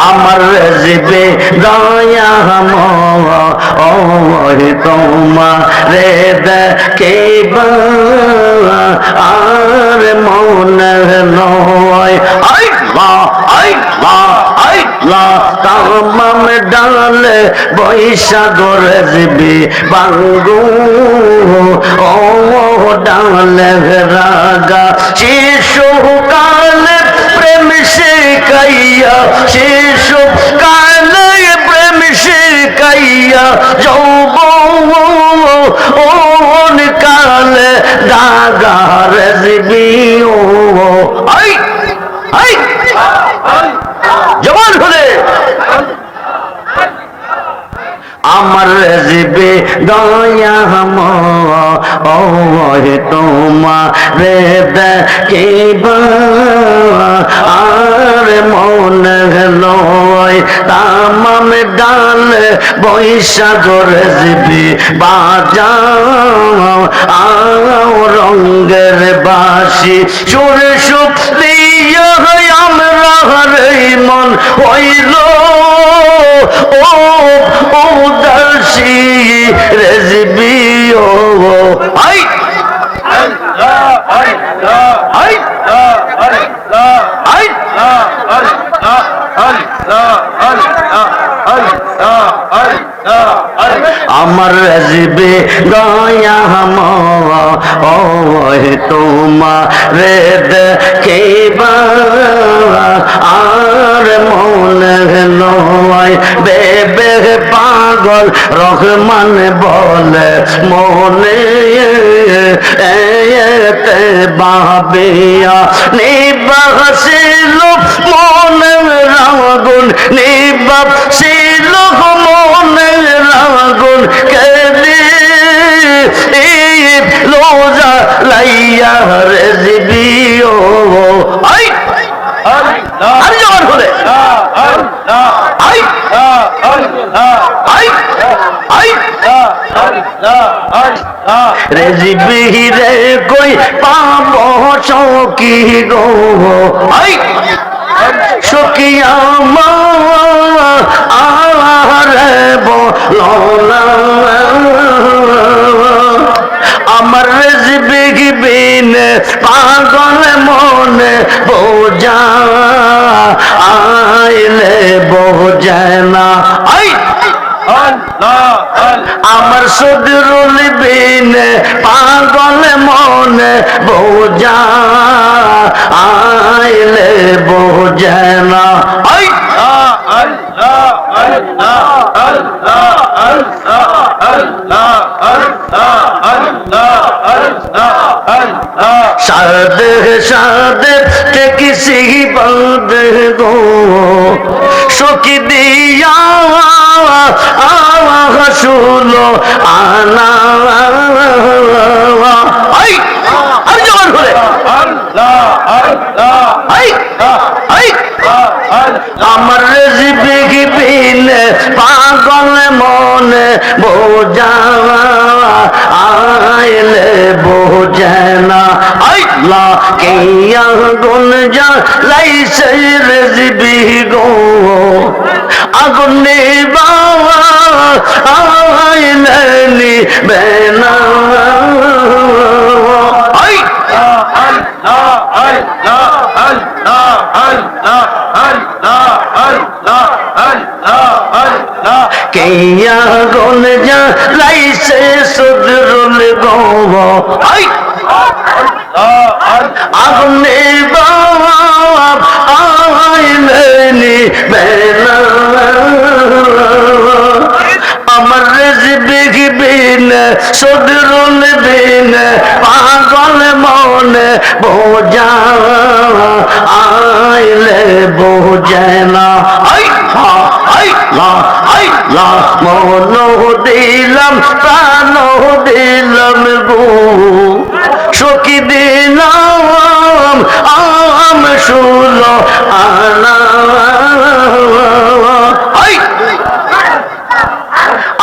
Speaker 1: আমার রেজবে দয়াময় তোমারে দেখিব আর মনে নয়। তামাম ডালে বৈশাখর রেজবি বাঙ্গু ও ডালে রাগা শিশু কালে প্রেম শিখাইয়া, শিশু কালে প্রেম শিখাইয়া যৌবন কালে দাগা রেজবি ও। রেজবে দয়াময় তোমারে দেখিবা আর মনে লয় তামাম ডাল বৈশাখ রেজবি বাজাও আও রঙ্গের বাসি সুর সুপ দিয়া আমরা রে মন হইল ও উদাসী রেজবি ও আই আমার রেজবে দয়াময় তোমারে দেখিবা আর মনে লয় বেবে পাগল রহমান বলে মনে এতে বাবিয়া নিবাসিল মনের আগুন নিবাসিল মনের আগুন কেদি লোজা লাইয়া রেজবি ও আই আরে জোর করে আই আই আই রেজবি রে কই পাব সখী গো আই সখী আরে বলো আমার রেজবি বিন পাগল মনে বোঝা আইলে বোঝে না আই আমার সদরুল বিন পাগল মনে বোঝা আইলে বোঝে না আই সাদে সাদে কিসি বলদ গো সখী দিয়া শুলো আনা আই আর জোর করে আমার রেজবি বিন পাগল মনে বোঝা আইলে বোঝে না আল্লাহ কে আগুন যা লাইছে রেজবি গো আগুন নিবা আইলে নিবে না কেয়া গুন যা লাইছে সুদরুল গো আগুন নিবা আইলে নিবে না আমার রেজবি বিন সদরুল বিন পাগল মনে বোঝা আইলে বোঝে না মন দিলাম প্রাণ দিলাম গো সখী দিলাম আম শুলো আনা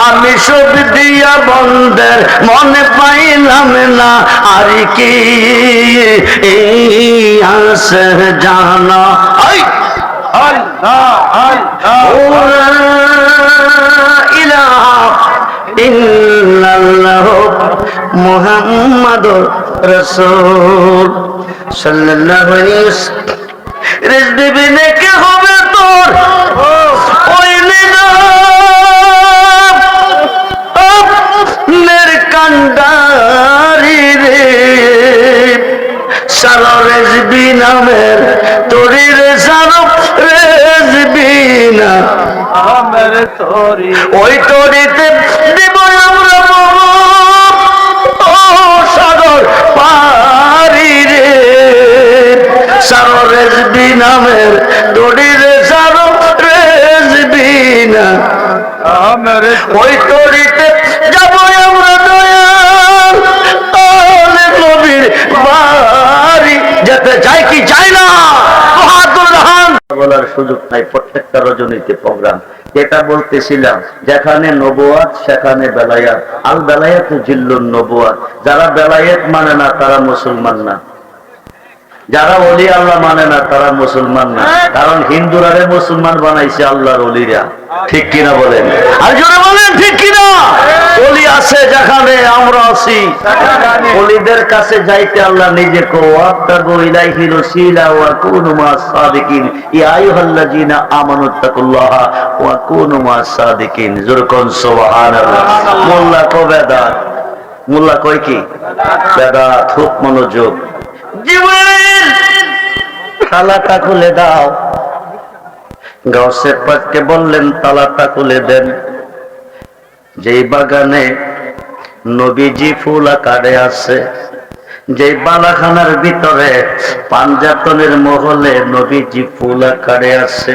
Speaker 1: আমি সব দিয়া বন্ধের মনে পাইলাম না আর কি আসে জানা মুহাম্মাদুর রাসূল সাল্লাল্লাহু আলাইহি ওয়াসাল্লাম রেজবি বিনে কে হবে তোর ওই নের কান্ডারি রে সারা রেজবি নামের তোরি রে সারা রেজবি না আমের তোরি ওই তোরিতে দেব আমরা ও সাগর পারি রে সারা রেজবি নামের তোরি রে সারা রেজবি না আমের ওই তোরিতে সুযোগ নাই, প্রত্যেকটা রজনীতে প্রোগ্রাম। যেটা বলতেছিলাম, যেখানে নবুয়াত সেখানে বেলায়াত, আল বেলায়াত জিল্লুন নবুয়াত। যারা বেলায়েত মানে না তারা মুসলমান না, যারা ওলি আল্লাহ মানে না তারা মুসলমান না। কারণ হিন্দুরা মুসলমান বানাইছে আল্লাহর ওলিরা, ঠিক কিনা বলেন? আর জোরে বলেন ঠিক কিনা? ওলি আছে যেখানে আমরা আছি, ওলিদের কাছে যাইতে আল্লাহ নিজে কো ওয়াবতাগু ইলাইহিল ওয়াসিলা ওয়া কুনু মাস সাদিকিন, ইয়া আইয়ুহাল্লাযিনা আমানুত্তাকুল্লাহা ওয়া কুনু মাস সাদিকিন। জোরে কোন সুবহানাল্লাহ। মোল্লা কো বেদাত, মোল্লা কয় কি বেদাত। খুব মনোযোগ। জিবরিল তালাটা খুলে দাও। গাউসে পাককে বললেন তালাটা খুলে দেন। যেই বাগানে নবীজি ফুল আকারে আছে, যেই বালাখানার ভিতরে পাঞ্জাতনের মহলে নবীজি ফুল আকারে আছে,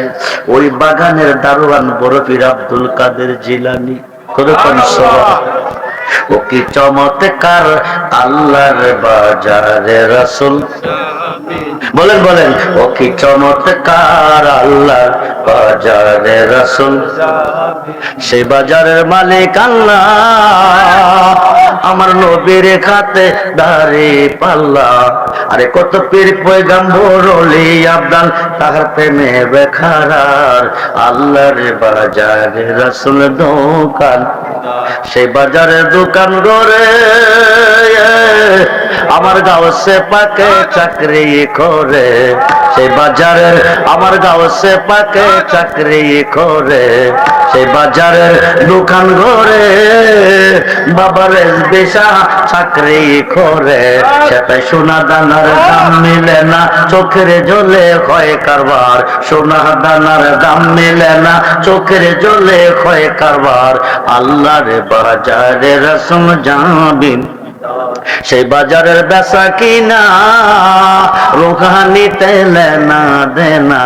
Speaker 1: ওই বাগানের দারোয়ান বরফির আব্দুল কাদের জিলানী। ও কি চমৎকার আল্লাহর বাজারে রাসূল, বলেন বলেন, ও কি চমৎকার আল্লাহর বাজারে রাসূল। সেই বাজারের মালিক আল্লাহ, আমার নবীর খাতে দাড়ি পাল্লা। আরে কত পীর পয়গম্বর ওলি আব্দাল তাহার প্রেমে বেখারার, আল্লাহর বাজারে রাসূল দোকান। সেই বাজারের দোকান করে আমার গাউসে পাকে চাকরি করে। সেই বাজারের আমার গাউসে পাকে চাকরি করে। সেই বাজারের দোকান ঘরে বাবার বেশা চাকরি করে। সেটা সোনা দানার দাম মিলে না, চোখের জলে হয় কারবার। সোনা দানার দাম মিলে না, চোখের জলে হয় কারবার। আল্লাহর বাজারে রাসূল যাবেন, সেই বাজারের বেচা কিনা রুহানিতে লেনা দেনা।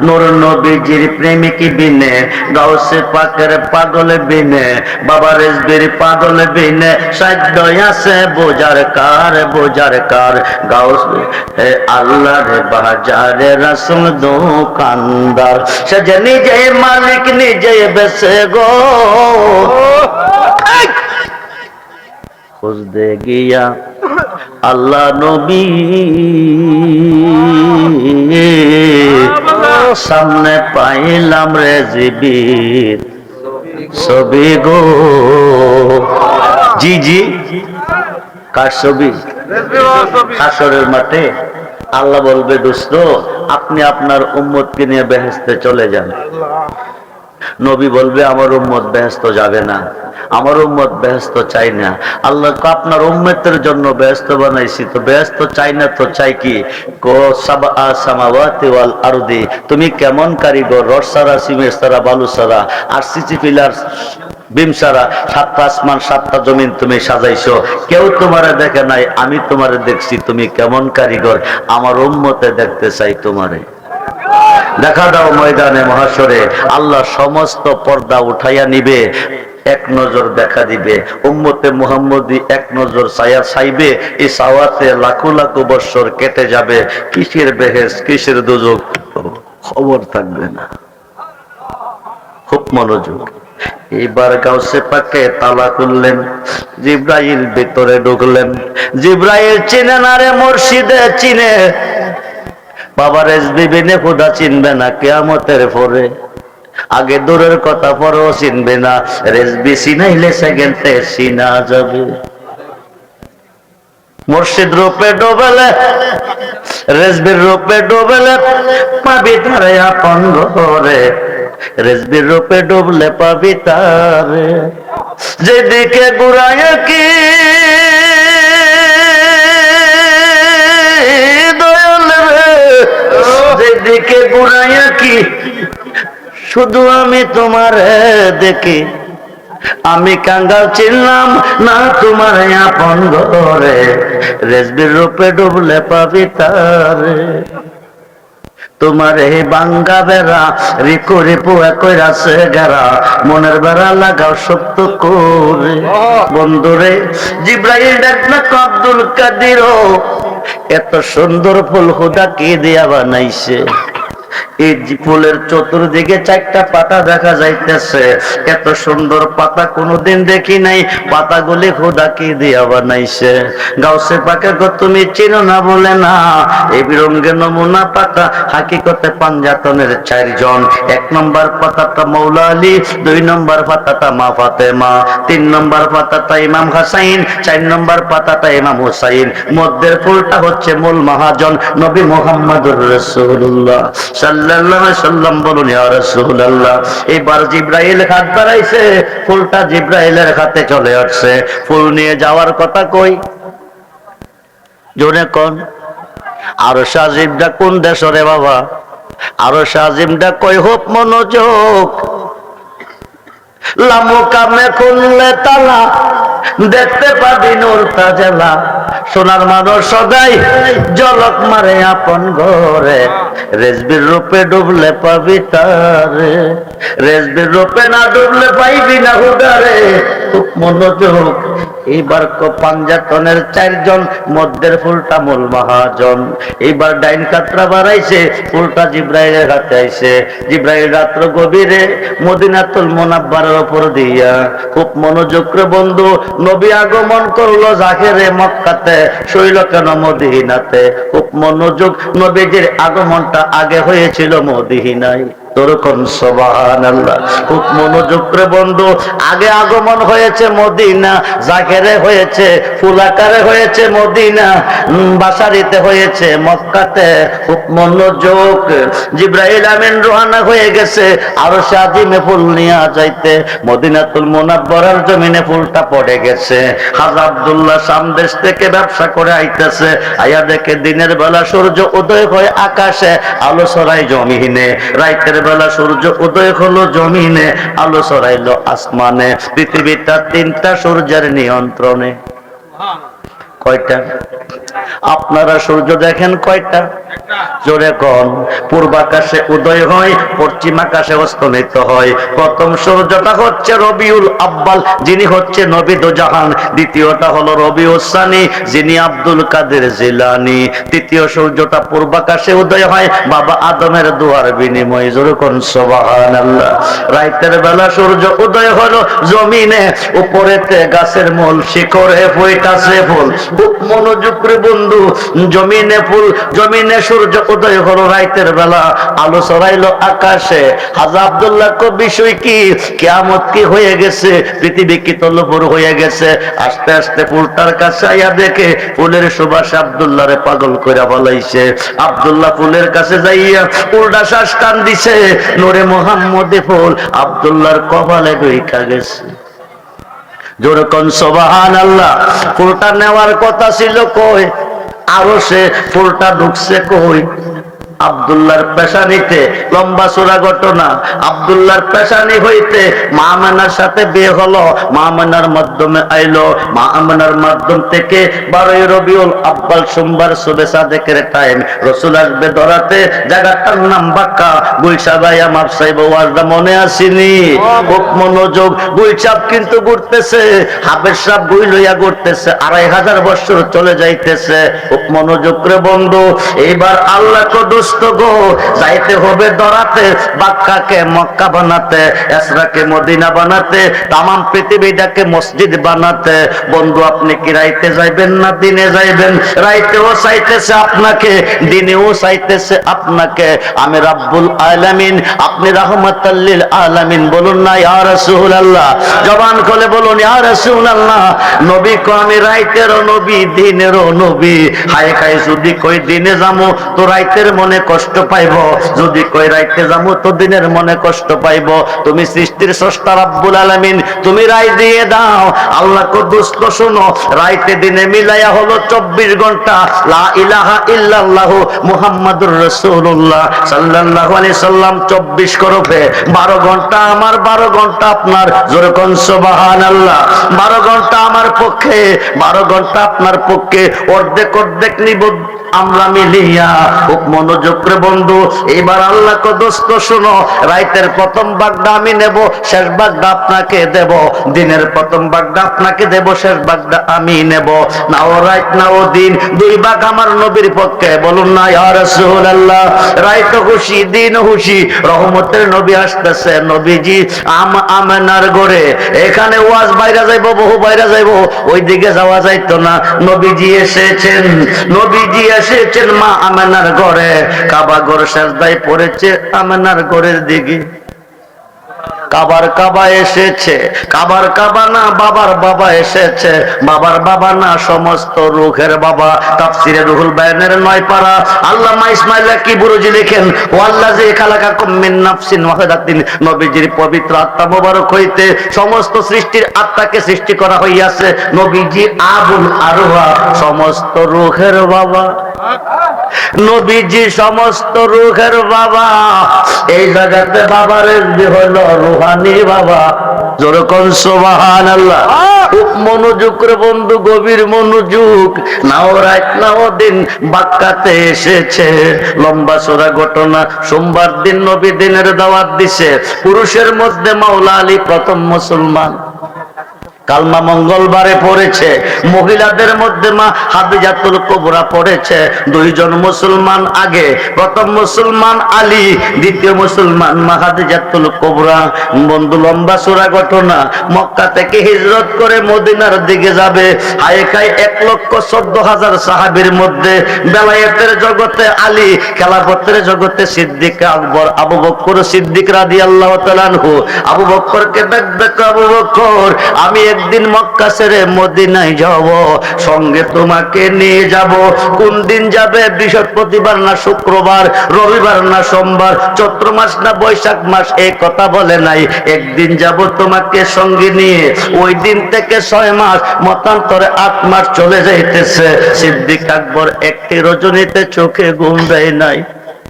Speaker 1: নূর নবীজির প্রেমিক বিনে, গাউসে পাকের পাগল বিনে, বাবা রেজবির পাগল বিনে সাধ্য আছে বোঝার কার, বোঝার কার। গাউস আল্লাহর বাজারে রাসূল দোকানদার। সে যে নিজে মালিক নিজে বেচে গো, খুঁজতে গিয়া আল্লাহ নবী সামনে পাইলাম রেজবির ছবি গো। জি জি, কার ছবি? হাসরের মাঠে আল্লাহ বলবে, দোস্ত আপনি আপনার উম্মতকে নিয়ে বেহেশতে চলে যান। নবী বলবে, আমার উম্মত বেহেশত যাবে না, আমার উম্মত বেহেশত চাই না। আল্লাহ আপনার উম্মতের জন্য বেহেশত বানাইছি, তো বেহেশত চাই না তো চাই কি? কো সাবআ সামাওয়াতি ওয়াল আরদি, তুমি কেমন কারিগর, রড সারা, সিমেন্ট সারা, বালু সারা, আর সিসি পিলার বিম সারা, 7টা আসমান 7টা জমিন তুমি সাজাইছো। কেউ তোমারে দেখে নাই, আমি তোমারে দেখছি। তুমি কেমন কারিগর, আমার উম্মতে দেখতে চাই তোমারে। দেখা দাও ময়দানে মহাশরে। আল্লাহ সমস্ত পর্দা উঠাইয়া নিবে, এক নজর দেখা দিবে। উম্মতে মুহাম্মদী এক নজর ছায়া চাইবে। এই চাওয়াতে লাখো লাখো বৎসর কেটে যাবে। কিসের বেহেশত, কিসের দোজখ খবর থাকবে না। খুব মনোযোগ। এইবার গাউসে পাকে তালা খুললেন, জিব্রাইল ভিতরে ঢুকলেন। জিব্রাইল চিনে না রে মুর্শিদে চিনে, বাবা রেজবি বিনে খোদা চিনবে না কিয়ামতের পরে। আগে দূরের কথা পরেও চিনবে না, রেজবি চিনাইলে সেকেন্ডে চিনা যাবে। মুর্শিদ রূপে ডোবেলে, রেজবির রূপে ডোবেলে পাবি তারে আপন ঘরে। রেজবির রূপে ডুবলে পাবি তারে। যেদিকে ঘুরায় কি যেদিকে ঘুরাইয়া কি শুধু আমি তোমার দেখি। আমি কাঙ্গাল চিনলাম না তোমার আপন ঘরে। রেজবির রূপে ডুবলে পাবি তারে। তোমার এই বাঙ্গা বেড়া রিকো রিপু একই রাসে গেরা, মনের বেড়া লাগাও শক্ত করে। বন্ধুরে জিব্রাইল ডাকনা আব্দুল কাদির, এত সুন্দর ফুল খোদা কে দিয়া বানাইছে? এই ফুলের চতুর্দিকে চারটা পাতা দেখা যাইতেছে। এত সুন্দর পাতা কোনোদিন দেখি নাই। পাতাগুলি খোদা কি দিয়া বানাইছে? গাউসে পাকে গো তুমি চিনো না বলে না। এই বিরঙ্গে নমুনা পাতা হাকিকতে পাঞ্জাতনের চারজন। 1 নম্বর পাতাটা মৌলা আলী, 2 নম্বর পাতাটা মা ফাতেমা, 3 নম্বর পাতাটা ইমাম হাসাইন, 4 নম্বর পাতাটা ইমাম হুসাইন। মধ্যের ফুলটা হচ্ছে মূল মহাজন নবী মুহাম্মদুর রাসূলুল্লাহ সাল্লাল্লাহু আলাইহি সাল্লাম। বলুন ইয়া রাসূলুল্লাহ। এবার জিবরাইল হাত বাড়াইছে, ফুলটা জিবরাইলের হাতে চলে আসছে। ফুল নিয়ে যাওয়ার কথা কই? জোরে কোন? আরশ আজিমটা কোন দেশ রে বাবা? আরশ আজিমটা কই? হোপ মনোযোগ। লামুকামে খুললে তালা, দেখতে পাবি নূর তাজেলা। সোনার মানুষ সদাই জলক মারে আপন ঘরে, রেজবির রূপে ডুবলে পাবি তারে। রেজবির রূপে না ডুবলে পাইবি না হুদারে। খুব মনোযোগ। এইবার পাঞ্জাতনের চারজন, মধ্যের ফুলটা মূল মহাজন। এইবার ডাইন কাতরা বাড়াইছে, ফুলটা জিব্রাইলের হাতে আইছে। জিব্রাইল রাত্র গভীরে মদিনাতুল মুনাব্বারার উপর দিয়া, খুব মনোযোগ করে বন্ধু, নবী আগমন করলো জাহেরে মক্কাতে, শৈল কেন মদিনাতে? খুব মনোযোগ। নবীজির আগমনটা আগে হয়েছিল মদিনায়। তোরকম সুবহানাল্লাহ। খুব মনোযোগ করে বন্ধু, আগে আগমন হয়েছে মদিনা, জাকেরে হয়েছে, ফুলাকারে হয়েছে মদিনা, বাসারিতে হয়েছে মক্কাতে। খুব মনোযোগ। জিবরাইল আমিন রওনা হয়ে গেছে আরশে আজিমে ফুল নিয়ে যাইতে। মদিনাতুল মুনাব্বারার জমিনে ফুলটা পড়ে গেছে। হাজা আব্দুল্লাহ সামদেশ থেকে ব্যবসা করে আইতেছে। আয়া দেখে দিনের বেলা সূর্য উদয় হয় আকাশে, আলো ছড়ায় জমিনে। রাতের বেলা সূর্য উদয় হলো জমিনে, আলো ছড়াইলো আসমানে। পৃথিবীটা 3টা সূর্যের নিয়ন্ত্রণে। কয়টা? আপনারা সূর্য দেখেন কয়টা? জোরে কোন? পূর্ব আকাশে উদয় হয়, পশ্চিম আকাশে অস্তমিত হয়। প্রথম সূর্যটা হচ্ছে রবিউল আব্বাল, যিনি হচ্ছে নবী দো জাহান। দ্বিতীয়টা হলো রবিউল সানি, যিনি আব্দুল কাদের জিলানী। তৃতীয় সূর্যটা পূর্ব আকাশে উদয় হয় বাবা আদমের দোয়ার বিনিময়ে। জোরে কোন সুবহানাল্লাহ। রাতের বেলা সূর্য উদয় হলো জমিনে, উপরেতে গাছের মূল শিখরে ফুইতাছে ফুল। খুব মনোযোগ করে বন্ধু, জমিনে ফুল, জমিনে সূর্য উদয় হলো রাতের বেলা, আলো ছড়াইলো আকাশে। হাজা আব্দুল্লাহ কো বিষয় কি? কিয়ামত কি হয়ে গেছে? পৃথিবী কি তলপুর হয়ে গেছে? আস্তে আস্তে ফুলটার কাছে আইয়া দেখে ফুলের সুবাসে আব্দুল্লাহরে পাগল কইরা ফলাইছে। আব্দুল্লাহ ফুলের কাছে যাইয়া উল্টা শ্বাস টান দিছে, নূরে মুহাম্মদে ফুল আব্দুল্লাহর কপালে ঢুইকা গেছে। জোরে কোন সুবহানাল্লাহ। ফুলটা নেওয়ার কথা ছিল কই? আরশে। ফুলটা ঢুকছে কই? আব্দুল্লাহর পেশানিতে। লম্বা চূড়া ঘটনা। আব্দুল্লাহর পেশানি হইতে মা আমেনার সাথে বিয়ে হলো, মা আমেনার মাধ্যমে আইলো। মা আমেনার মাধ্যম থেকে 12 রবিউল আব্বাল সোমবার সুবে সাদেকের টাইম রাসূল আসবে ধরাতে। জায়গাটার নাম বাক্কা। গুলশা ভাইয়া মাপসাই ওয়াজটা মনে আসেনি? খুব মনোযোগ। গুলচাপ কিন্তু ঘুরতেছে, হাবের সাপ গুই লইয়া ঘুরতেছে, 2500 বছর চলে যাইতেছে। খুব মনোযোগ করে বন্ধু, এইবার আল্লাহ কদুস গো যাইতে হবে ধরাতে, বাক্কাকে মক্কা বানাতে, এসরাকে মদিনা বানাতে, তাম পৃথিবীটাকে মসজিদ বানাতে। বন্ধু আপনি কি রাইতে যাইবেন না দিনে যাইবেন? রাইতেও চাইতেছে আপনাকে, দিনেও চাইতেছে আপনাকে। আমি রাব্বুল আলামিন, আপনি রাহমাতাল লিল আলামিন। বলুন না ইয়া রাসূলুল্লাহ। জবান খুলে বলুন ইয়া রাসূলুল্লাহ। নবী কো আমি রাইতেরও নবী, দিনেরও নবী। হায় খায় যদি কই দিনে যামু তো রাইতের মনে কষ্ট পাইব, যদি কই রাইতে যামু তো দিনের মনে কষ্ট পাইব। তুমি সৃষ্টির স্রষ্টা রাব্বুল আলামিন, তুমি রায় দিয়ে দাও। আল্লাহ কুদ্দুস তো শোনো, রাইতে দিনে মিলাইয়া হলো 24 ঘন্টা। লা ইলাহা ইল্লাল্লাহু মুহাম্মাদুর রাসূলুল্লাহ সাল্লাল্লাহু আলাইহি সাল্লাম 24 করবে। 12 ঘন্টা আমার, 12 ঘন্টা আপনার। জোরে কোন সুবহানাল্লাহ। 12 ঘন্টা আমার পক্ষে, 12 ঘন্টা আপনার পক্ষে। অর্ধেক অর্ধেক নিব আমরা মিলিয়া। খুব মনোযোগ করে বন্ধু, এবার আল্লাহ দোস্ত শোনো, রাইতের প্রথম ভাগটা আমি নেব, শেষ ভাগটা আপনাকে দেব। দিনের প্রথম ভাগটা আপনাকে দেব, শেষ ভাগটা আমি নেব। নাও রাইত নাও দিন, দুই ভাগ আমার নবীর পক্ষে। বলুন না ইয়া রাসূলুল্লাহ। রাইত খুশি দিন খুশি, রহমতের নবী আসতেছে। নবীজি আমেনার ঘরে, এখানে ওয়াজ বাইরে যাইব, বহু বাইরে যাইব, ওইদিকে যাওয়া যাইতো না। নবীজি এসেছেন, নবীজি এসেছেন মা আমেনার ঘরে। কাবা ঘর সাজদায় পড়েছে আমেনার ঘরের দিকে। কাবার কাবা এসেছে, কাবার কাবা না বাবার বাবা এসেছে, বাবার বাবা না সমস্ত রূহের বাবা। তাফসিরে রুহুল বায়ানের 9 পারা আল্লামা ইসমাইল কিবরুজি লেখেন, ওয়াল্লাযী খালাকাকুম মিন নাফসিন ওয়াহিদাতিন, নবীজির পবিত্র আত্মা মোবারক হইতে সমস্ত সৃষ্টির আত্মাকে সৃষ্টি করা হইয়াছে। নবীজি আবুল আরওয়া, সমস্ত রূহের বাবা। নবীজি সমস্ত রূহের বাবা। এই জায়গাতে বাবার হলো রুহানি বাবা। যেরকম সুবহানাল্লাহ। খুব মনোযোগ করে বন্ধু, গভীর মনোযোগ। নাও রাত নাও দিন বাক্কাতে এসেছে। লম্বা চড়া ঘটনা। সোমবার দিন নবী দিনের দাওয়াত দিছে। পুরুষের মধ্যে মাওলা আলী প্রথম মুসলমান, কালমা মঙ্গলবারে পড়েছে। মহিলাদের মধ্যে মা হাদিজাতুল কুবরা পড়েছে। দুইজন মুসলমান আগে, প্রথম মুসলমান আলী, দ্বিতীয় মুসলমান মা হাদিজাতুল কুবরা। বন্ধু লম্বা চূড়া ঘটনা। মক্কা থেকে হিজরত করে মদিনার দিকে যাবে। হায়কায় 1,14,000 সাহাবীর মধ্যে বেলায়েতের জগতে আলী, খেলাফতের জগতে সিদ্দিক আকবর, আবু বকর সিদ্দিক রাদিয়াল্লাহু তাআলা আনহু। আবু বকরকে ডাকবে, আবু বকর আমি একদিন মক্কা ছেড়ে মদিনায় যাব, সঙ্গে তোমাকে নিয়ে যাব। কোন দিন যাবে? বৃহস্পতিবার না শুক্রবার, রবিবার না সোমবার, চৈত্র মাস না বৈশাখ মাস, এই কথা বলে নাই। একদিন যাব তোমাকে সঙ্গে নিয়ে। ওই দিন থেকে 6 মাস, মতান্তরে 8 মাস চলে যাইতেছে। সিদ্দিক আকবর একটি রজনীতে চোখে ঘুম দেয় নাই।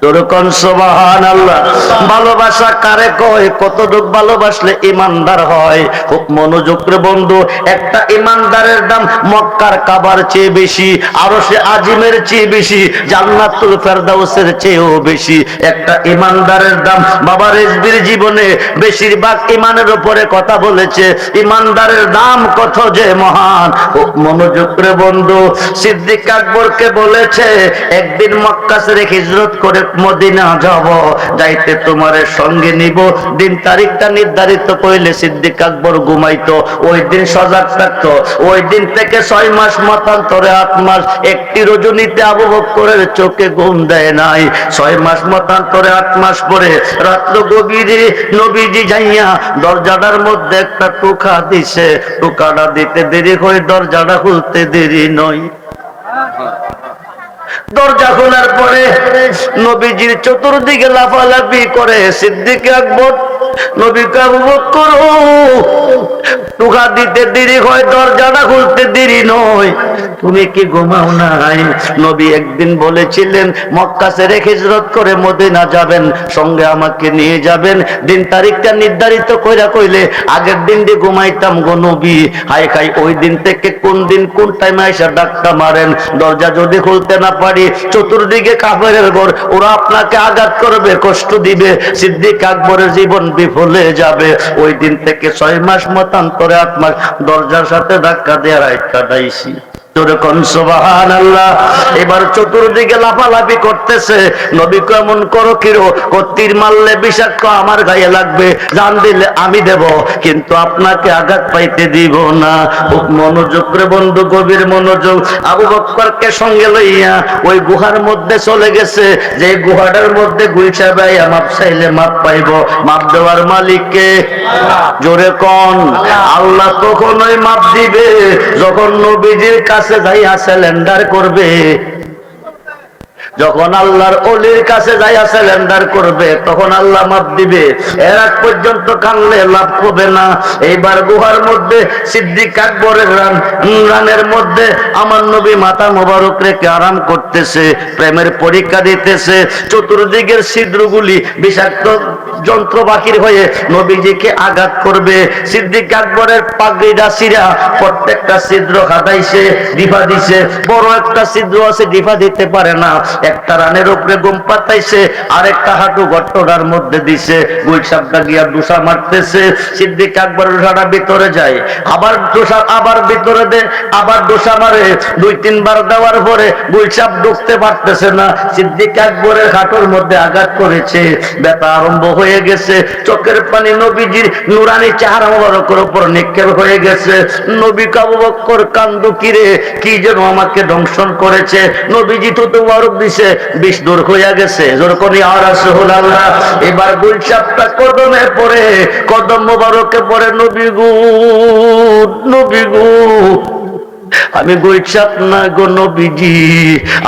Speaker 1: যেরকম সুবহানাল্লাহ। ভালোবাসা কারে কয়? কতটুক ভালোবাসলে ইমানদার হয়? খুব মনোযোগ করে বন্ধু, একটা ইমানদারের দাম মক্কার কাবার চেয়ে বেশি, আরশে আজিমের চেয়ে বেশি, জান্নাতুল ফেরদাউসের চেয়েও বেশি। একটা ইমানদারের দাম, বাবা রেজবির জীবনে বেশিরভাগ ইমানের উপরে কথা বলেছে। ইমানদারের দাম কত যে মহান। খুব মনোযোগ করে বন্ধু, সিদ্দিক আকবরকে বলেছে একদিন মক্কা ছেড়ে হিজরত করে মদিনা যাব, যাইতে তোমারে সঙ্গে নিব। দিন তারিখটা নির্ধারিত কইলে সিদ্দিক আকবর ঘুমাইতো, ওই দিন সজাগ থাকতো। ওই দিন থেকে 6 মাস, মতান্তরে 8 মাস, একটি রজনীতে আবু বকরের চোখে ঘুম দেয় নাই। 6 মাস মতান্তরে 8 মাস পরে রাত্র গভীরে নবীজি যাইয়া দরজাটার মধ্যে একটা টোকা দিছে। টোকাটা দিতে দেরি হয়, দরজাটা খুলতে দেরি নয়। দরজা খোলার পরে নবীজির চতুর্দিকে লাফালাফি করে সিদ্দিক আকবর। নবীকে আবু বকর টোকা দিতে দেরি হয়, দরজাটা খুলতে দেরি নয়, তুমি কি ঘুমাও নাই? নবী একদিন বলেছিলেন মক্কা ছেড়ে হিজরত করে মদিনা যাবেন, সঙ্গে আমাকে নিয়ে যাবেন। দিন তারিখটা নির্ধারিত কইরা কইলে আগের দিন দিয়ে ঘুমাইতাম গো নবী। হাই খাই ওই দিন থেকে কোন দিন কোন টাইমে এসে ডাক্তার মারেন। দরজা যদি খুলতে না পারি, চতুর্দিকে কাফেরের ঘর, ওরা আপনাকে আঘাত করবে, কষ্ট দিবে, সিদ্দিক আকবরের জীবন বিফলে যাবে। ওই দিন থেকে 6 মাস, মতান্তরে 8 মাস দরজার সাথে ধাক্কা দিয়ে রাত কাটাইছি। সুবহানাল্লাহ। এবার চতুর্দিকে লাফালাফি করতেছে। নবী কেমন করো কিরো, তীর মারলে বিষাক্ত আমার গায়ে লাগবে, জান দিলে আমি দেব, কিন্তু আপনাকে আঘাত পাইতে দিব না। খুব মনোযোগ করে বন্ধু, গভীর মনোযোগ। আবু বকরকে সঙ্গে লইয়া ওই গুহার মধ্যে চলে গেছে। যে গুহাটার মধ্যে গুইছা ভাইয়া মাপ চাইলে মাপ পাইব। মাপ দেওয়ার মালিককে জোরে কোন আল্লাহ। কখনোই মাপ দিবে যখন নবীজির কাছে যাইয়া সিলিন্ডার করবে। যখন আল্লাহর ওলির কাছে যাইয়া সিলিন্ডার করবে, তখন আল্লাহ মাপ দিবে। এর আগ পর্যন্ত কানলে লাভ হবে না। এইবার গুহার মধ্যে সিদ্দিক আকবরের রানের মধ্যে আমার নবী মাথা মোবারক রেখে আরাম করতেছে, প্রেমের পরীক্ষা দিতেছে। চতুর্দিকের ছিদ্রগুলি বিষাক্ত যন্ত্র বাকির হয়ে নবীজিকে আঘাত করবে। সিদ্দিক আকবরের পাগড়িটা ছিঁড়া প্রত্যেকটা ছিদ্র খাটাইছে, ডিফা দিছে। বড় একটা ছিদ্র আছে, ডিফা দিতে পারে না। একটা রানের উপরে গম পাতাইছে, আরেকটা হাঁটু গট্টটার মধ্যে দিছে। গুলশাবটা গিয়া দুসা মারতেছে। সিদ্দিক আকবর দুসাটা ভিতরে যায়, আবার দুসা, আবার ভিতরে দে, আবার দুসা মারে। 2-3 বার দেওয়ার পরে গুলশাব ঢুকতে পারতেছে না। সিদ্দিক আকবরের হাঁটুর মধ্যে আঘাত করেছে, ব্যথা আরম্ভ হয়ে গেছে। চোখের পানি নবীজির নুরানি চেহারা মোবারকের উপর নিক্ষেপ হয়ে গেছে। নবী আবু বকর কান্দু, কিরে কি যেন আমাকে দংশন করেছে। নবীজি তো মোবারক দিছে, বিষ দূর হয়ে গেছে। জোর করে ইয়া রাসূলুল্লাহ। এবার গুলশাবটা কদমে পড়ে, কদম মোবারকে পড়ে, নবী গো, নবী গো, আমি গুলশাব না গো নবীজি,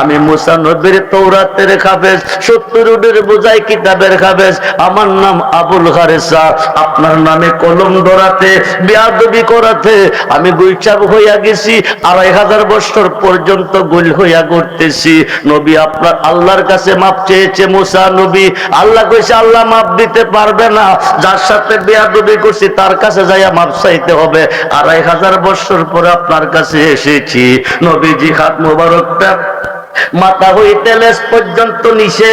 Speaker 1: আমি মুসা নবীর তওরাতের হাফেজ, 70 বোঝাই কিতাবের হাফেজ। আমার নাম আবুল হারেসা। আপনার নামে কলম ধরাতে, বেয়াদবি করাতে আমি গুলশাব হইয়া গেছি। 2500 বছর পর্যন্ত গুল হইয়া ঘুরতেছি। নবী আপনার আল্লাহর কাছে মাপ চেয়েছে মুসা নবী। আল্লাহ কইছে আল্লাহ মাপ দিতে পারবে না, যার সাথে বেয়াদবি করছি তার কাছে যাইয়া মাপ চাইতে হবে। 2500 বছর পরে আপনার কাছে এসেছি। নবীজি হাত মোবারকটা মাথা হইতে লেজ পর্যন্ত নিচে,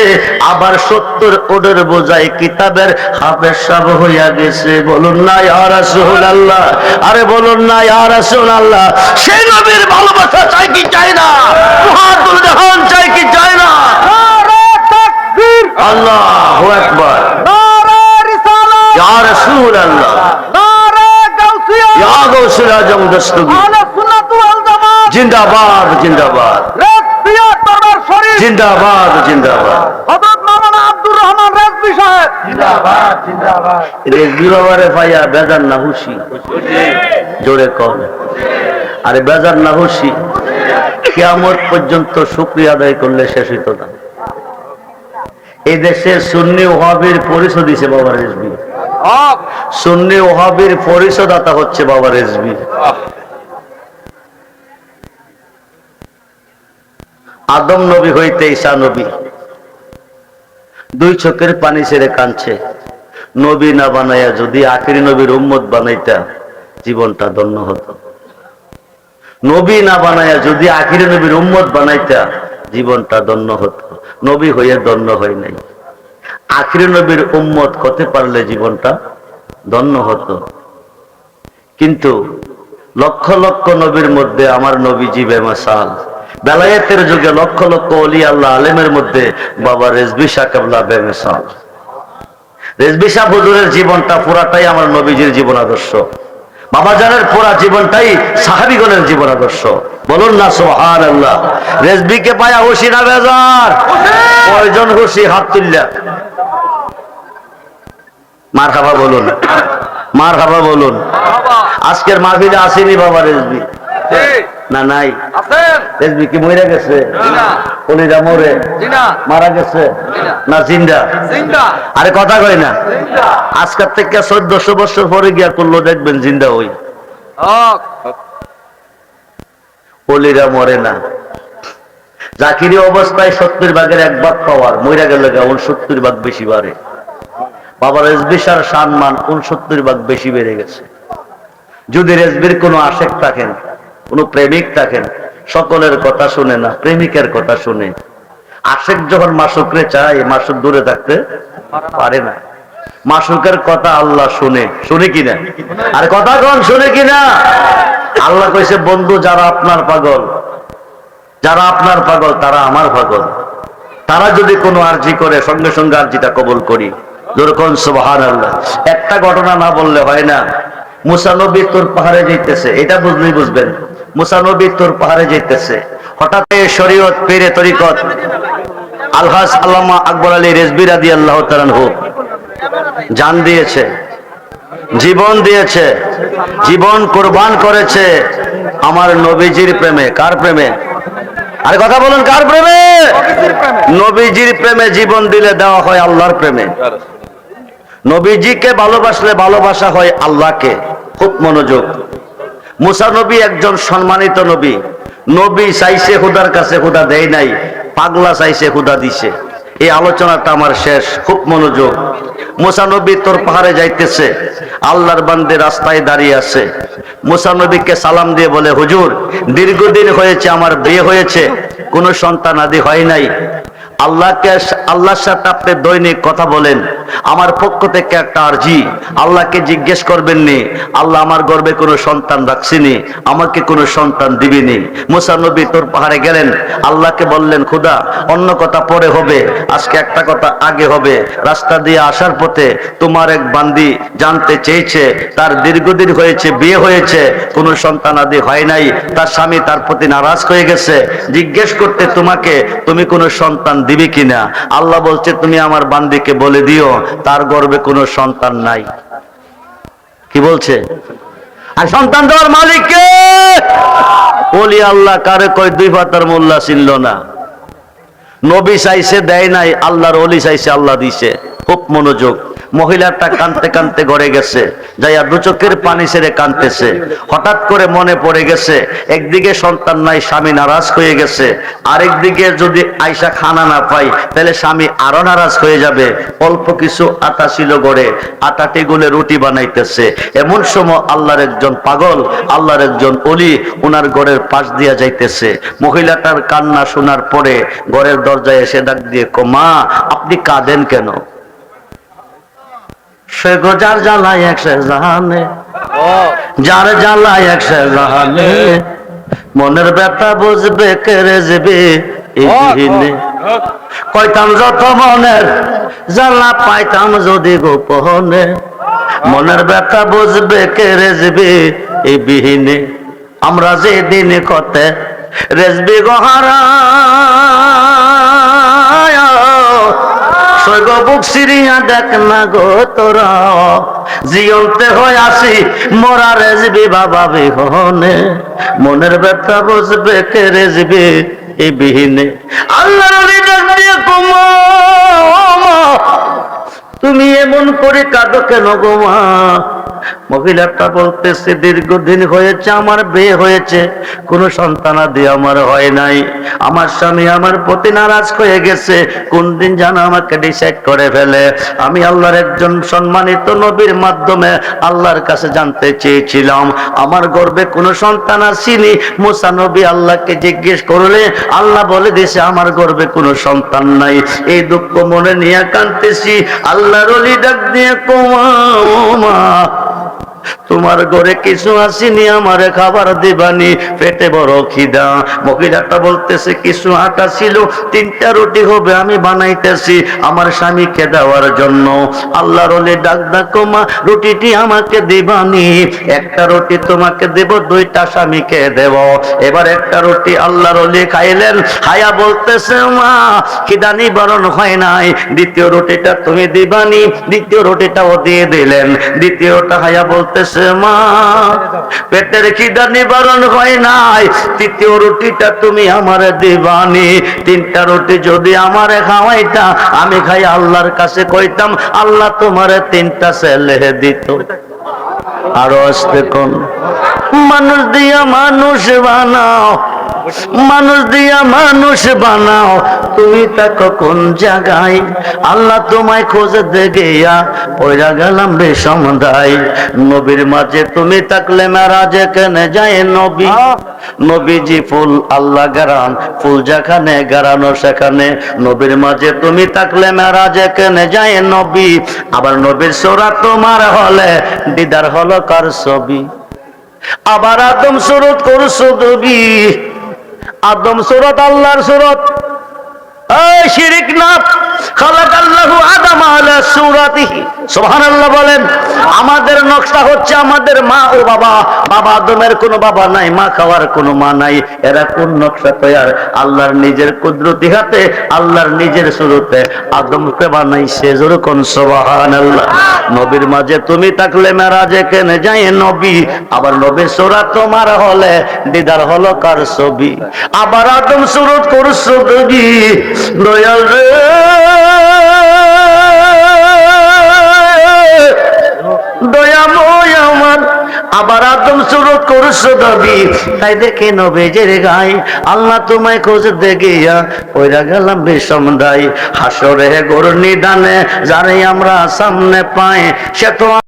Speaker 1: আবার 70 ওডের বোঝাই কিতাবের হাফেজ সাহেব হইয়া গেছে। বলুন না ইয়া রাসূলুল্লাহ, আরে বলুন না ইয়া রাসূলুল্লাহ। সেই নবীর ভালোবাসা চাই কি চাই না? মুহাদ্দুল জাহান চাই কি চাই না? নারে তাকবীর, আল্লাহু আকবার, নারে রিসালাত, ইয়া রাসূলুল্লাহ, নারে গাউসিয়া, ইয়া গাউসুল আজম দস্তগীর, আহলে সুন্নাত ওয়াল জামাত জিন্দাবাদ, জিন্দাবাদ, জিন্দাবাদ, জিন্দাবাদ। হযরত মাওলানা আব্দুর রহমান রেজভী সাহেব জিন্দাবাদ, জিন্দাবাদ। রেজভী বাবারে পাইয়া বেজার না খুশি? জোরে কর। আরে বেজার না খুশি? কিয়ামত পর্যন্ত শুকরিয়া আদায় করলে শেষ হইত না। এই দেশে সুন্নি ওয়াহাবির পরিচয় দিছে বাবা রেজভী। সুন্নি ওয়াহাবির পরিচয়দাতা হচ্ছে বাবা রেজভী। আদম নবী হইতে ঈসা নবী, 2 চোখের পানি ছেড়ে কাঁদছে। নবী না বানাইয়া যদি আখিরি নবীর উম্মত বানাইতা, জীবনটা ধন্য হতো। নবী না বানাইয়া যদি আখিরি নবীর উম্মত বানাইতা, জীবনটা ধন্য হতো। নবী হয়ে ধন্য হয় নাই, আখিরি নবীর উম্মত হতে পারলে জীবনটা ধন্য হতো। কিন্তু লক্ষ লক্ষ নবীর মধ্যে আমার নবীজি বেমিসাল। বেলায়েতের যুগে লক্ষ লক্ষ ওলি আল্লাহ আলেমের মধ্যে বাবা রেজভী শাহ কেবলা বেমিসাল। রেজভী শাহ হুজুরের জীবনটা পুরাটাই আমার নবীজির জীবন আদর্শ। বাবা জানের পুরা জীবনটাই সাহাবীগণের জীবন আদর্শ। বলুন না সুবহানাল্লাহ। রেজভীকে পায়া খুশি না বেজার? কয়জন খুশি হাত তুললা? মারহাবা বলুন, মারহাবা বলুন। আজকের মাহফিলে আসেনি বাবা রেজভী? না নাই? রেজভী কি মরে গেছে? কলিজা মরে মারা গেছে না জিন্দা? আরে কথা কই না। আজকের থেকে 1400 বছর পরে গিয়া করলো দেখবেন জিন্দা হই। কলিজা মরে না। জাকিরি অবস্থায় 70 ভাগের 1 ভাগ পাওয়ার, মরে গেলে 69 ভাগ বেশি বাড়ে। বাবা রেজভী শাহর সম্মান 69 ভাগ বেশি বেড়ে গেছে। যদি রেজভীর কোনো আশেক থাকেন, কোন প্রেমিক থাকেন, সকলের কথা শুনে না, প্রেমিকের কথা শুনে। আশেক যখন মাসুকরে চায়, মাসুক দূরে থাকতে পারে না। মাসুকের কথা আল্লাহ শুনে, শুনে কিনা? আর কথা কোন শুনে কিনা? আল্লাহ কইছে বন্ধু, যারা আপনার পাগল, যারা আপনার পাগল তারা আমার পাগল। তারা যদি কোনো আরজি করে, সঙ্গে সঙ্গে আরজিটা কবুল করি। যেরকম সুবহানাল্লাহ। একটা ঘটনা না বললে হয় না। মুসা নবী তোর পাহাড়ে যাইতেছে, এটা বুঝলেই বুঝবেন। মুসা নবী তোর পাহাড়ে যাইতেছে, হঠাৎ শরীয়ত পীরে তরিকত আলহাজ আল্লামা আকবর আলী রেজভী রাদিয়াল্লাহু তাআলা আনহু জান দিয়েছে, জীবন দিয়েছে, জীবন কুরবান করেছে আমার নবীজির প্রেমে। কার প্রেমে? আরে কথা বলুন, কার প্রেমে? নবীজির প্রেমে জীবন দিলে দেওয়া হয় আল্লাহর প্রেমে। নবীজিকে ভালোবাসলে ভালোবাসা হয় আল্লাহকে। খুব মনোযোগ। মুসা নবী একজন সম্মানিত নবী। নবী চাইছে খুদার কাছে, খুদা দেয় নাই। পাগলা চাইছে, খুদা দিছে। এই আলোচনাটা আমার শেষ, খুব মনোযোগ। মুসা নবী তোর পাহাড়ে যাইতেছে, আল্লাহর বান্দে রাস্তায় দাঁড়িয়ে আছে। মুসা নবীকে সালাম দিয়ে বলে, হুজুর দীর্ঘদিন হয়েছে আমার বিয়ে হয়েছে, কোনো সন্তান আদি হয় নাই। আল্লাহর সাথে আপনি দৈনিক কথা বলেন, আমার পক্ষ থেকে একটা আরজি, আল্লাহকে জিজ্ঞেস করবেন নি আল্লাহ আমার গর্ভে কোনো সন্তান রাখছিনি, আমাকে কোনো সন্তান দিবিনি। মুসা নবী তোর পাহাড়ে গেলেন, আল্লাহকে বললেন, খোদা অন্য কথা পরে হবে, আজকে একটা কথা আগে হবে। রাস্তা দিয়ে আসার পথে তোমার এক বান্দি জানতে চেয়েছে, তার দীর্ঘদিন হয়েছে বিয়ে হয়েছে, কোনো সন্তান আদি হয় নাই, তার স্বামী তার প্রতি নারাজ হয়ে গেছে, জিজ্ঞেস করতে তোমাকে তুমি কোনো সন্তান দিবে কিনা। আল্লাহ বলছে, তুমি আমার বান্দিকে বলে দিও তার গর্ভে কোনো সন্তান নাই। কি বলছে? আর সন্তান দেওয়ার মালিক কে? ওলি আল্লাহ। কারে কয় দুই পাতার মোল্লা চিনল না। নবী চাইছে দেয় নাই, আল্লাহর ওলি চাইছে আল্লাহ দিছে। খুব মনোযোগ। মহিলাটা কাঁদতে কাঁদতে ঘরে গেছে, যাইয়া দু চোখের পানি ছেড়ে কাঁদতেছে। হঠাৎ করে মনে পড়ে গেছে, একদিকে সন্তান নাই, স্বামী নারাজ হয়ে গেছে, আরেকদিকে যদি আয়সা খানা না পাই তাহলে স্বামী আরো নারাজ হয়ে যাবে। অল্প কিছু আটা ছিল ঘরে, আটাটি গুলে রুটি বানাইতেছে। এমন সময় আল্লাহর একজন পাগল, আল্লাহর একজন ওলি ওনার ঘরের পাশ দিয়া যাইতেছে। মহিলাটার কান্না শোনার পরে ঘরের দরজায় এসে ডাক দিয়ে, মা আপনি কাঁদেন কেন? সে গো যার জ্বালায় একশো জাহানে, যার জ্বালায় একশো জাহানে, মনের ব্যথা বুঝবে কে রেজবে এই বিহীনে। কইতাম যত মনের জ্বালা পাইতাম যদি গোপনে, মনের ব্যথা বুঝবে কে রেজবে এই বিহীনে। আমরা যে দিন কতে রেজবি গহারা বুক সিরিয়া দেখ না গো তোরা, জিয়ন্তে হয়ে আসি মরা রেজবি বাবা বিহনে, মনের ব্যথা বুঝবে কে রেজবি এই বিহীনে। আল্লাহর ওলি ডাক দিয়ে কমা, তুমি এমন করে কাঁদো কেন গো মা? মহিলাটা বলতেছে, দীর্ঘদিন হয়েছে আমার বিয়ে হয়েছে, কোনো সন্তানাদি আমার হয় নাই, আমার স্বামী আমার প্রতি নারাজ হয়ে গেছে, কোন দিন যেন আমাকে ডিসাইড করে ফেলে। আমি আল্লাহর একজন সম্মানিত নবীর মাধ্যমে আল্লাহর কাছে জানতে চেয়েছিলাম, আমার গর্ভে কোনো সন্তান আসেনি। মুসা নবী আল্লাহকে জিজ্ঞেস করলে আল্লাহ বলে দিয়েছে আমার গর্ভে কোনো সন্তান নাই। এই দুঃখ মনে নিয়ে কাঁদতেছি। আল্লাহর ওলি ডাক দিয়ে মা তোমার ঘরে কিছু আসেনি, আমারে খাবার দিবানি, পেটে বড় খিদা। মহিলাটা বলতেছে, কিছু আটা ছিল, 3টা রুটি হবে, আমি বানাইতেছি আমার স্বামীকে দেওয়ার জন্য। আল্লাহর ওলি ডাক ডাকো মা রুটিটি আমাকে দিবানি, একটা রুটি তোমাকে দেব, 2টা স্বামীকে দেব। এবার একটা রুটি আল্লাহর ওলি খাইলেন, খায়া বলতেছে, মা খিদা নিবারণ হয় নাই, দ্বিতীয় রুটিটা তুমি দিবানি। দ্বিতীয় রুটিটাও দিয়ে দিলেন। দ্বিতীয়টা খায়া বলতেছে, মা পেটের খিদা নিবারণ হয় নাই, তৃতীয় রুটিটা তুমি আমারে দিবানি। 3টা রুটি যদি আমারে খাওয়াইতা, আমি খাই আল্লাহর কাছে কইতাম আল্লাহ তোমারে 3টা ছেলে দিত। আরো আসতে কোন মানুষ দিয়া মানুষ বানাও, মানুষ দিয়া মানুষ বানাও, তুমি তাকে কোন জায়গায়? আল্লাহ তোমায় খোঁজতে গিয়া পয়রা গেলাম রে সমুদায়। নবীর মাঝে তুমি থাকলে মেরাজে কেনে যায় নবী, নবীজি ফুল আল্লাহ গারান, ফুল যেখানে গারানো সেখানে। নবীর মাঝে তুমি থাকলে মেরাজে কেনে যায় নবী। আবার নবীর সূরা তোমার হলে দিদার হলো কার ছবি। আবার আদম সুরত করছো নবী, আদম সুরত আল্লাহর সুরত, এই শিরিক না। খালাকাল্লাহু আদম আলা সূরাতিহি, সুবহানাল্লাহ বলেন। আমাদের নকশা হচ্ছে আমাদের মা ও বাবা, বাবা আদমের কোনো বাবা নাই, মা খাওয়ার কোনো মা নাই। এরা কোন নকশা তৈয়ার? আল্লাহর নিজের কুদরতি হাতে, আল্লাহর নিজের সুরতে আদমকে বানাইছে। যেরকম সুবহানাল্লাহ। নবীর মাঝে তুমি থাকলে মেরাজে কেনে যায় নবী। আবার নবীর সূরা তোমার হলে দিদার হলো কার ছবি। আবার আদম সুরত করছো নবী, দয়াল রে দয়াময় আমার আবার আদম সুরত করছো দাবি, তাই দেখে নবীজির গায় আল্লাহ তোমায় খোঁজ দেখিয়া ওইরা গেলাম বিষম দায়। হাসরে গরুর নিদানে যারে আমরা সামনে পাই, সে তো